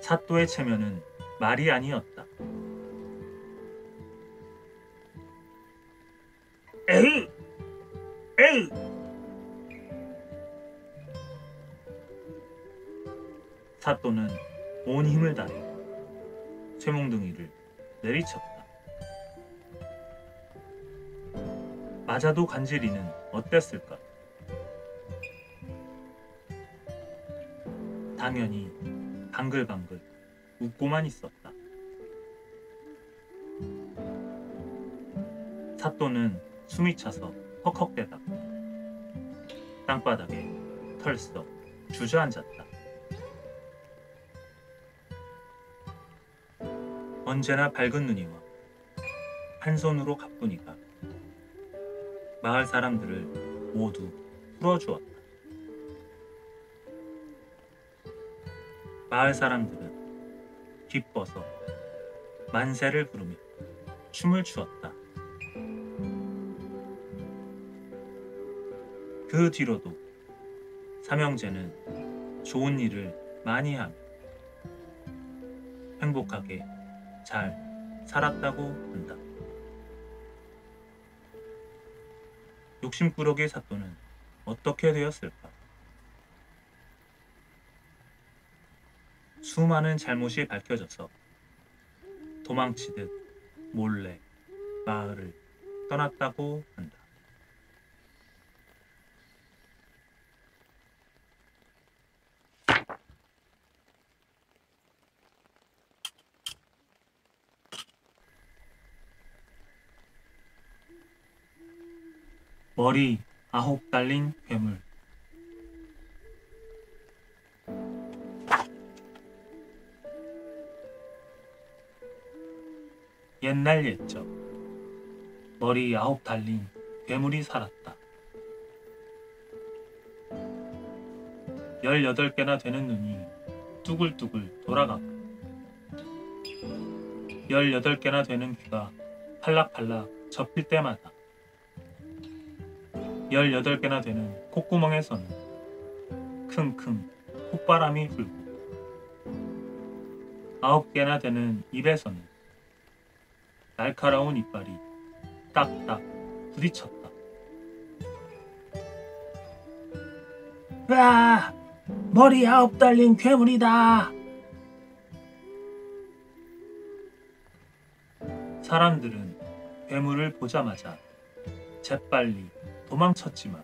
사또의 체면은 말이 아니었다. 에이, 에이. 사또는 온 힘을 다해 쇠몽둥이를 내리쳤다. 마자도 간지리는 어땠을까? 당연히 방글방글 웃고만 있었다. 사또는 숨이 차서 헉헉대다가 땅바닥에 털썩 주저앉았다. 언제나 밝은 눈이와 한 손으로 가뿐이가 마을 사람들을 모두 풀어주었다. 마을 사람들은 기뻐서 만세를 부르며 춤을 추었다. 그 뒤로도 삼형제는 좋은 일을 많이 하며 행복하게 잘 살았다고 한다. 욕심꾸러기의 사또는 어떻게 되었을까? 수많은 잘못이 밝혀져서 도망치듯 몰래 마을을 떠났다고 한다. 머리 9 달린 괴물. 옛날 옛적 머리 9 달린 괴물이 살았다. 18개나 되는 눈이 뚜글뚜글 돌아가고 18개나 되는 귀가 팔락팔락 접힐 때마다 18개나 되는 콧구멍에서는 킁킁 콧바람이 불고 9개나 되는 입에서는 날카로운 이빨이 딱딱 부딪혔다. 와, 머리 9 달린 괴물이다. 사람들은 괴물을 보자마자 재빨리 도망쳤지만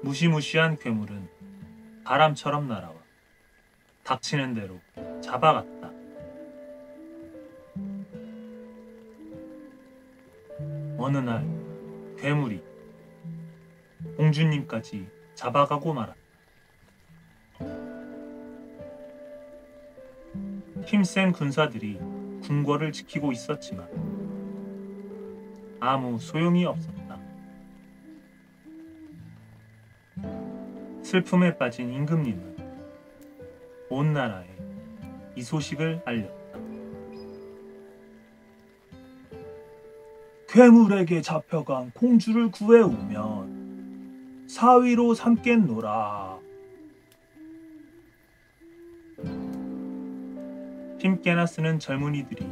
무시무시한 괴물은 바람처럼 날아와 닥치는 대로 잡아갔다. 어느 날 괴물이 공주님까지 잡아가고 말았다. 힘센 군사들이 궁궐을 지키고 있었지만 아무 소용이 없었다. 슬픔에 빠진 임금님은 온 나라에 이 소식을 알렸다. 괴물에게 잡혀간 공주를 구해오면 사위로 삼겠노라. 힘께나 쓰는 젊은이들이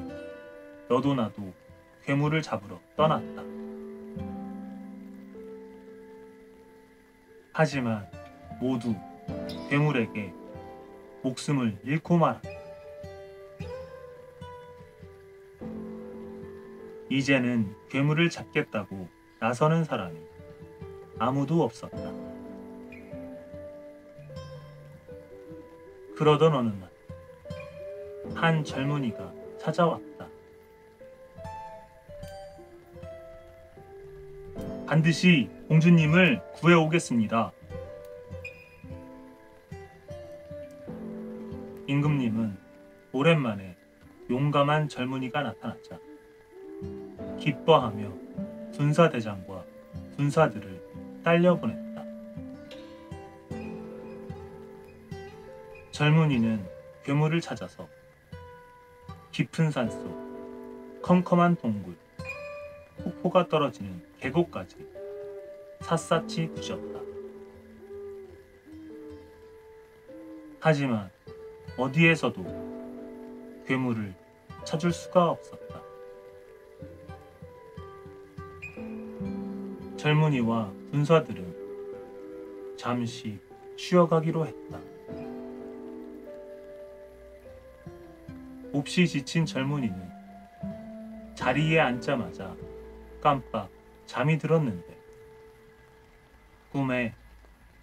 너도 나도 괴물을 잡으러 떠났다. 하지만 모두 괴물에게 목숨을 잃고 말았다. 이제는 괴물을 잡겠다고 나서는 사람이 아무도 없었다. 그러던 어느 날 한 젊은이가 찾아왔다. 반드시 공주님을 구해오겠습니다. 임금님은 오랜만에 용감한 젊은이가 나타났자 기뻐하며 군사대장과 군사들을 딸려보냈다. 젊은이는 괴물을 찾아서 깊은 산속, 컴컴한 동굴, 폭포가 떨어지는 계곡까지 샅샅이 부셨다. 하지만 어디에서도 괴물을 찾을 수가 없었다. 젊은이와 군사들은 잠시 쉬어가기로 했다. 몹시 지친 젊은이는 자리에 앉자마자 깜빡 잠이 들었는데 꿈에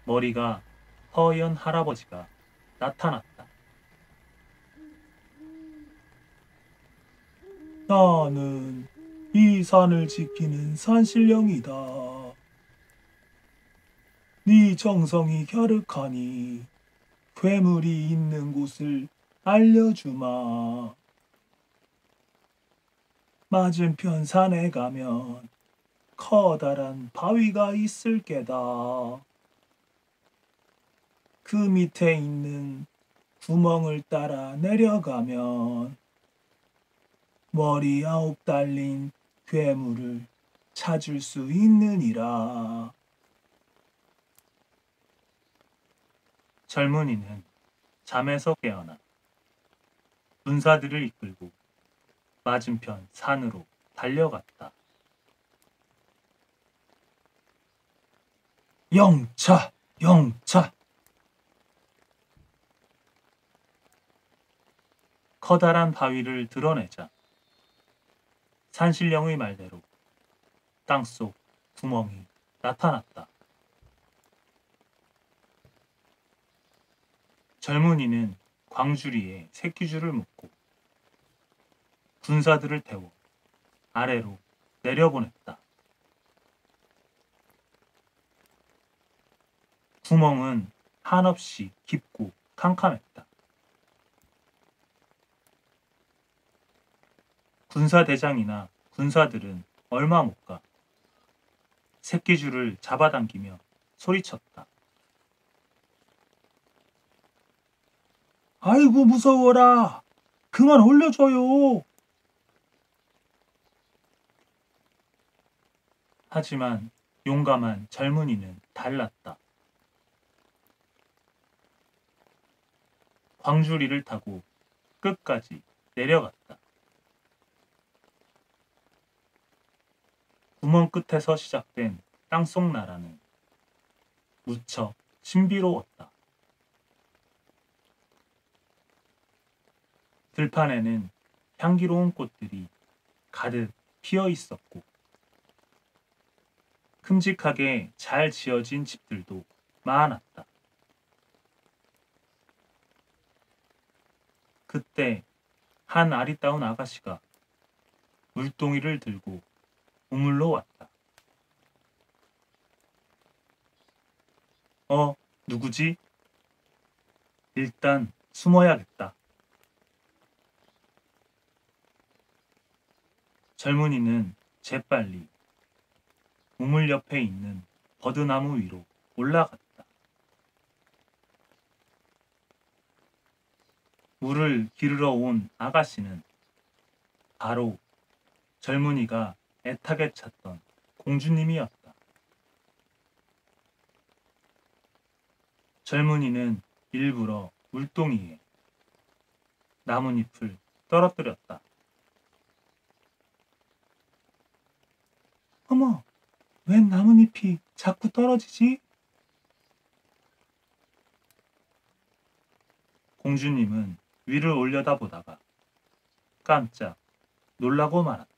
머리가 허연 할아버지가 나타났다. 나는 이 산을 지키는 산신령이다. 네 정성이 갸륵하니 괴물이 있는 곳을 알려주마. 맞은편 산에 가면 커다란 바위가 있을 게다. 그 밑에 있는 구멍을 따라 내려가면 머리 9 달린 괴물을 찾을 수 있느니라. 젊은이는 잠에서 깨어나 군사들을 이끌고 맞은편 산으로 달려갔다. 영차, 영차. 커다란 바위를 드러내자 산신령의 말대로 땅속 구멍이 나타났다. 젊은이는 광주리에 새끼줄을 묶고 군사들을 태워 아래로 내려보냈다. 구멍은 한없이 깊고 캄캄했다. 군사대장이나 군사들은 얼마 못 가 새끼줄을 잡아당기며 소리쳤다. 아이고 무서워라. 그만 올려줘요. 하지만 용감한 젊은이는 달랐다. 광주리를 타고 끝까지 내려갔다. 구멍 끝에서 시작된 땅속 나라는 무척 신비로웠다. 들판에는 향기로운 꽃들이 가득 피어 있었고 큼직하게 잘 지어진 집들도 많았다. 그때 한 아리따운 아가씨가 물동이를 들고 우물로 왔다. 누구지? 일단 숨어야겠다. 젊은이는 재빨리 우물 옆에 있는 버드나무 위로 올라갔다. 물을 기르러 온 아가씨는 바로 젊은이가 애타게 찾던 공주님이었다. 젊은이는 일부러 물동이에 나뭇잎을 떨어뜨렸다. 어머, 웬 나뭇잎이 자꾸 떨어지지? 공주님은 위를 올려다보다가 깜짝 놀라고 말았다.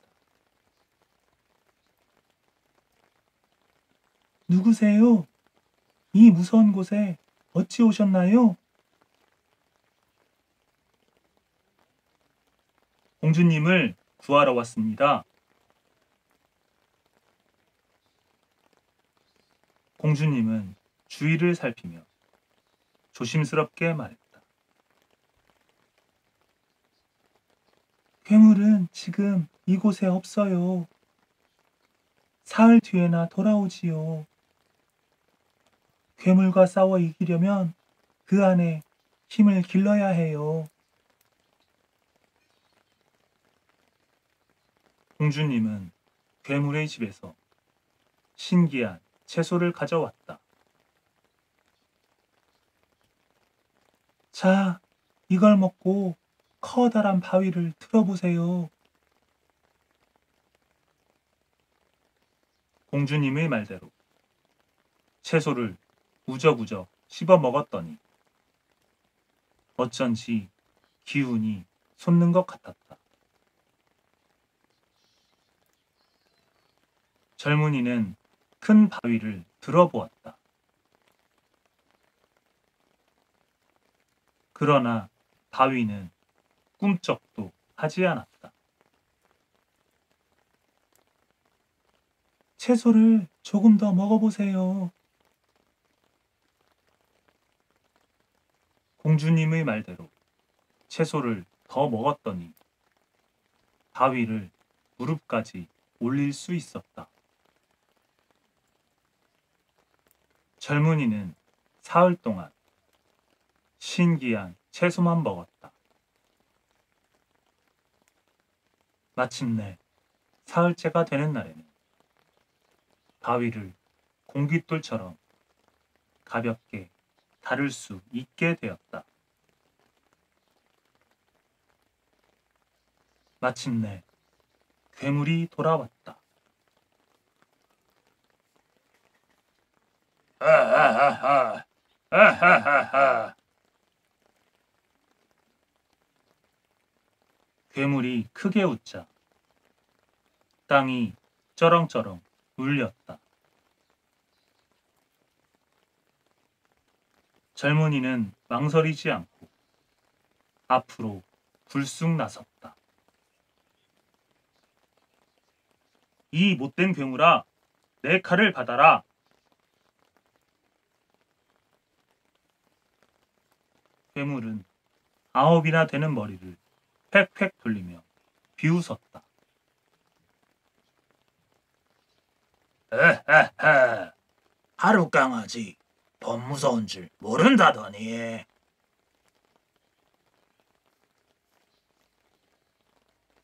누구세요? 이 무서운 곳에 어찌 오셨나요? 공주님을 구하러 왔습니다. 공주님은 주위를 살피며 조심스럽게 말했다. 괴물은 지금 이곳에 없어요. 사흘 뒤에나 돌아오지요. 괴물과 싸워 이기려면 그 안에 힘을 길러야 해요. 공주님은 괴물의 집에서 신기한 채소를 가져왔다. 자, 이걸 먹고 커다란 바위를 틀어보세요. 공주님의 말대로 채소를 우적우적 씹어 먹었더니 어쩐지 기운이 솟는 것 같았다. 젊은이는 큰 바위를 들어보았다. 그러나 바위는 꿈쩍도 하지 않았다. 채소를 조금 더 먹어보세요. 공주님의 말대로 채소를 더 먹었더니 바위를 무릎까지 올릴 수 있었다. 젊은이는 사흘 동안 신기한 채소만 먹었다. 마침내 사흘째가 되는 날에는 바위를 공깃돌처럼 가볍게 다룰 수 있게 되었다. 마침내 괴물이 돌아왔다. 아하하하, 아하하하. 괴물이 크게 웃자 땅이 쩌렁쩌렁 울렸다. 젊은이는 망설이지 않고 앞으로 불쑥 나섰다. 이 못된 괴물아, 내 칼을 받아라. 괴물은 9이나 되는 머리를 팩팩 돌리며 비웃었다. 에헤헤, 하루 강아지 범 무서운 줄 모른다더니.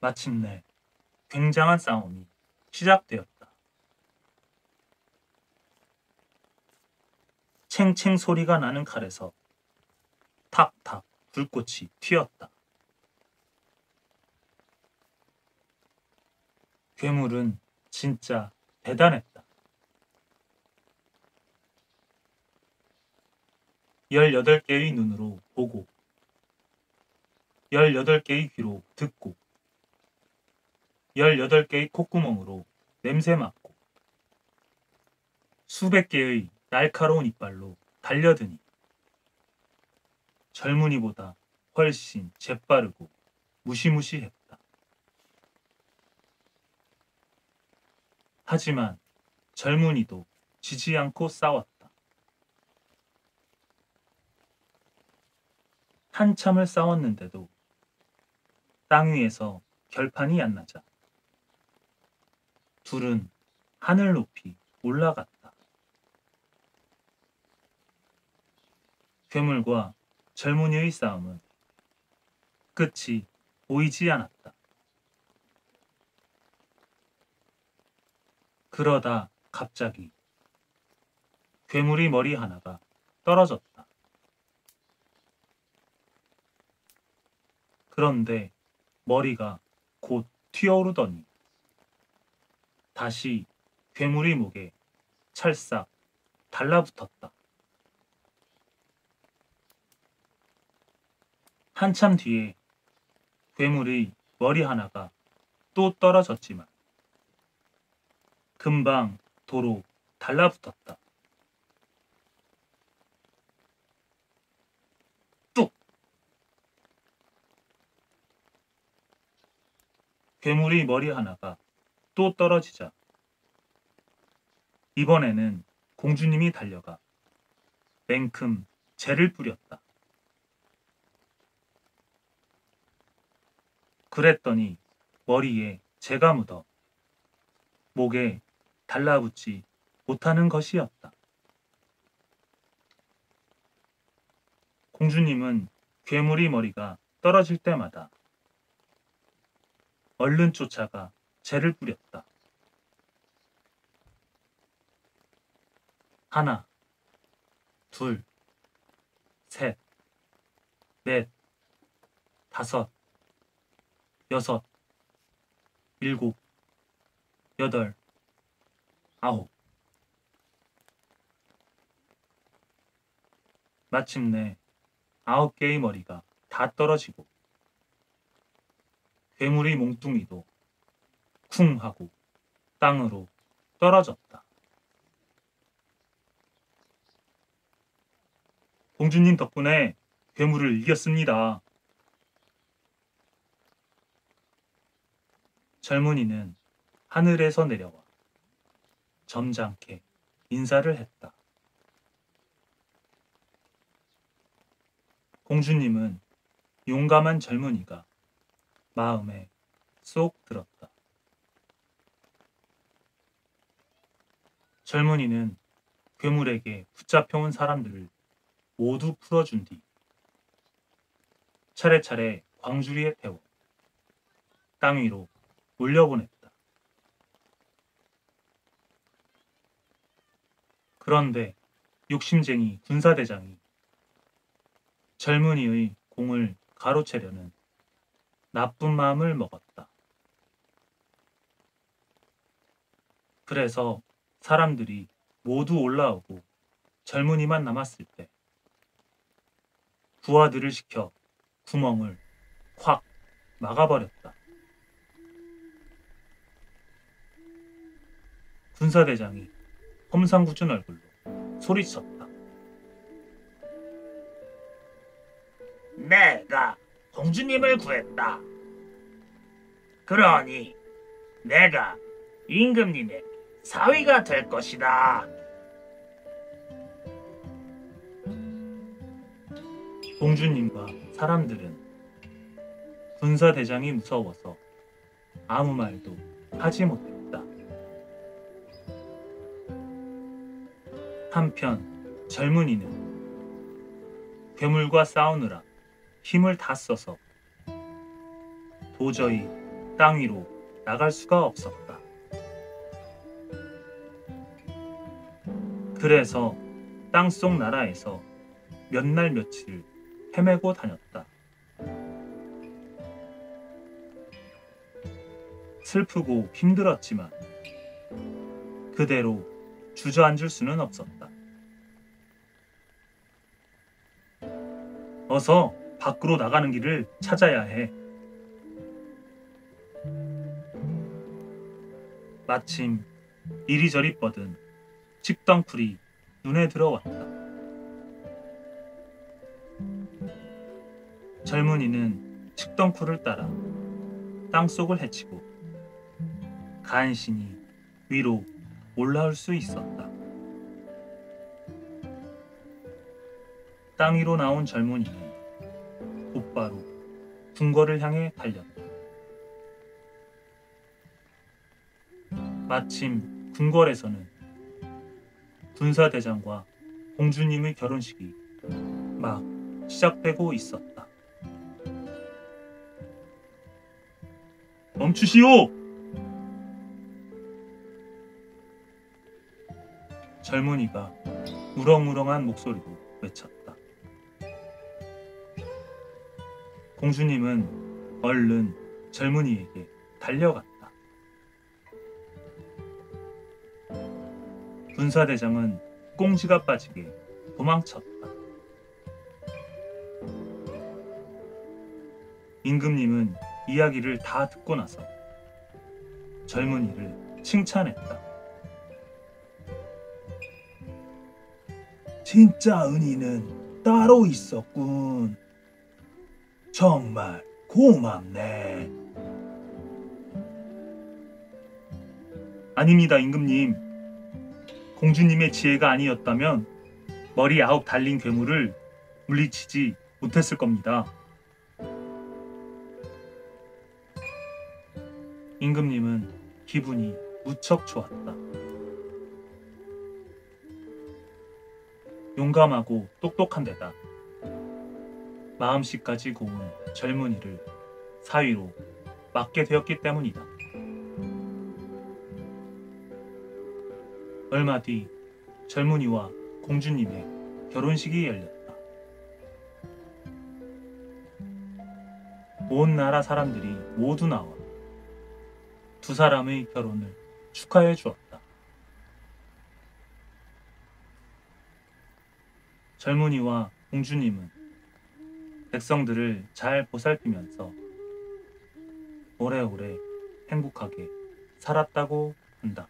마침내 굉장한 싸움이 시작되었다. 챙챙 소리가 나는 칼에서 탁탁 불꽃이 튀었다. 괴물은 진짜 대단했다. 18개의 눈으로 보고 18개의 귀로 듣고 18개의 콧구멍으로 냄새 맡고 수백 개의 날카로운 이빨로 달려드니 젊은이보다 훨씬 재빠르고 무시무시했다. 하지만 젊은이도 지지 않고 싸웠다. 한참을 싸웠는데도 땅 위에서 결판이 안 나자 둘은 하늘 높이 올라갔다. 괴물과 젊은이의 싸움은 끝이 보이지 않았다. 그러다 갑자기 괴물의 머리 하나가 떨어졌다. 그런데 머리가 곧 튀어오르더니 다시 괴물의 목에 찰싹 달라붙었다. 한참 뒤에 괴물의 머리 하나가 또 떨어졌지만 금방 도로 달라붙었다. 뚝! 괴물의 머리 하나가 또 떨어지자 이번에는 공주님이 달려가 냉큼 재를 뿌렸다. 그랬더니 머리에 재가 묻어 목에 달라붙지 못하는 것이었다. 공주님은 괴물의 머리가 떨어질 때마다 얼른 쫓아가 재를 뿌렸다. 하나, 둘, 셋, 넷, 다섯, 여섯, 일곱, 여덟, 아홉. 마침내 9개의 머리가 다 떨어지고 괴물의 몽둥이도 쿵 하고 땅으로 떨어졌다. 공주님 덕분에 괴물을 이겼습니다. 젊은이는 하늘에서 내려와 점잖게 인사를 했다. 공주님은 용감한 젊은이가 마음에 쏙 들었다. 젊은이는 괴물에게 붙잡혀온 사람들을 모두 풀어준 뒤 차례차례 광주리에 태워 땅 위로 올려보냈다. 그런데 욕심쟁이 군사대장이 젊은이의 공을 가로채려는 나쁜 마음을 먹었다. 그래서 사람들이 모두 올라오고 젊은이만 남았을 때 부하들을 시켜 구멍을 확 막아버렸다. 군사대장이 험상궂은 얼굴로 소리쳤다. 내가 공주님을 구했다. 그러니 내가 임금님의 사위가 될 것이다. 공주님과 사람들은 군사대장이 무서워서 아무 말도 하지 못했다. 한편 젊은이는 괴물과 싸우느라 힘을 다 써서 도저히 땅 위로 나갈 수가 없었다. 그래서 땅속 나라에서 몇 날 며칠 헤매고 다녔다. 슬프고 힘들었지만 그대로 주저앉을 수는 없었다. 어서 밖으로 나가는 길을 찾아야 해. 마침 이리저리 뻗은 칡덩쿨이 눈에 들어왔다. 젊은이는 칡덩쿨을 따라 땅속을 헤치고 간신히 위로 올라올 수 있었다. 땅 위로 나온 젊은이는 곧바로 궁궐을 향해 달렸다. 마침 궁궐에서는 군사대장과 공주님의 결혼식이 막 시작되고 있었다. 멈추시오! 젊은이가 우렁우렁한 목소리로 외쳤다. 공주님은 얼른 젊은이에게 달려갔다. 군사대장은 꽁지가 빠지게 도망쳤다. 임금님은 이야기를 다 듣고 나서 젊은이를 칭찬했다. 진짜 은희는 따로 있었군. 정말 고맙네. 아닙니다, 임금님. 공주님의 지혜가 아니었다면 머리 9 달린 괴물을 물리치지 못했을 겁니다. 임금님은 기분이 무척 좋았다. 용감하고 똑똑한 데다 마음씨까지 고운 젊은이를 사위로 맡게 되었기 때문이다. 얼마 뒤 젊은이와 공주님의 결혼식이 열렸다. 온 나라 사람들이 모두 나와 두 사람의 결혼을 축하해 주었다. 젊은이와 공주님은 백성들을 잘 보살피면서 오래오래 행복하게 살았다고 한다.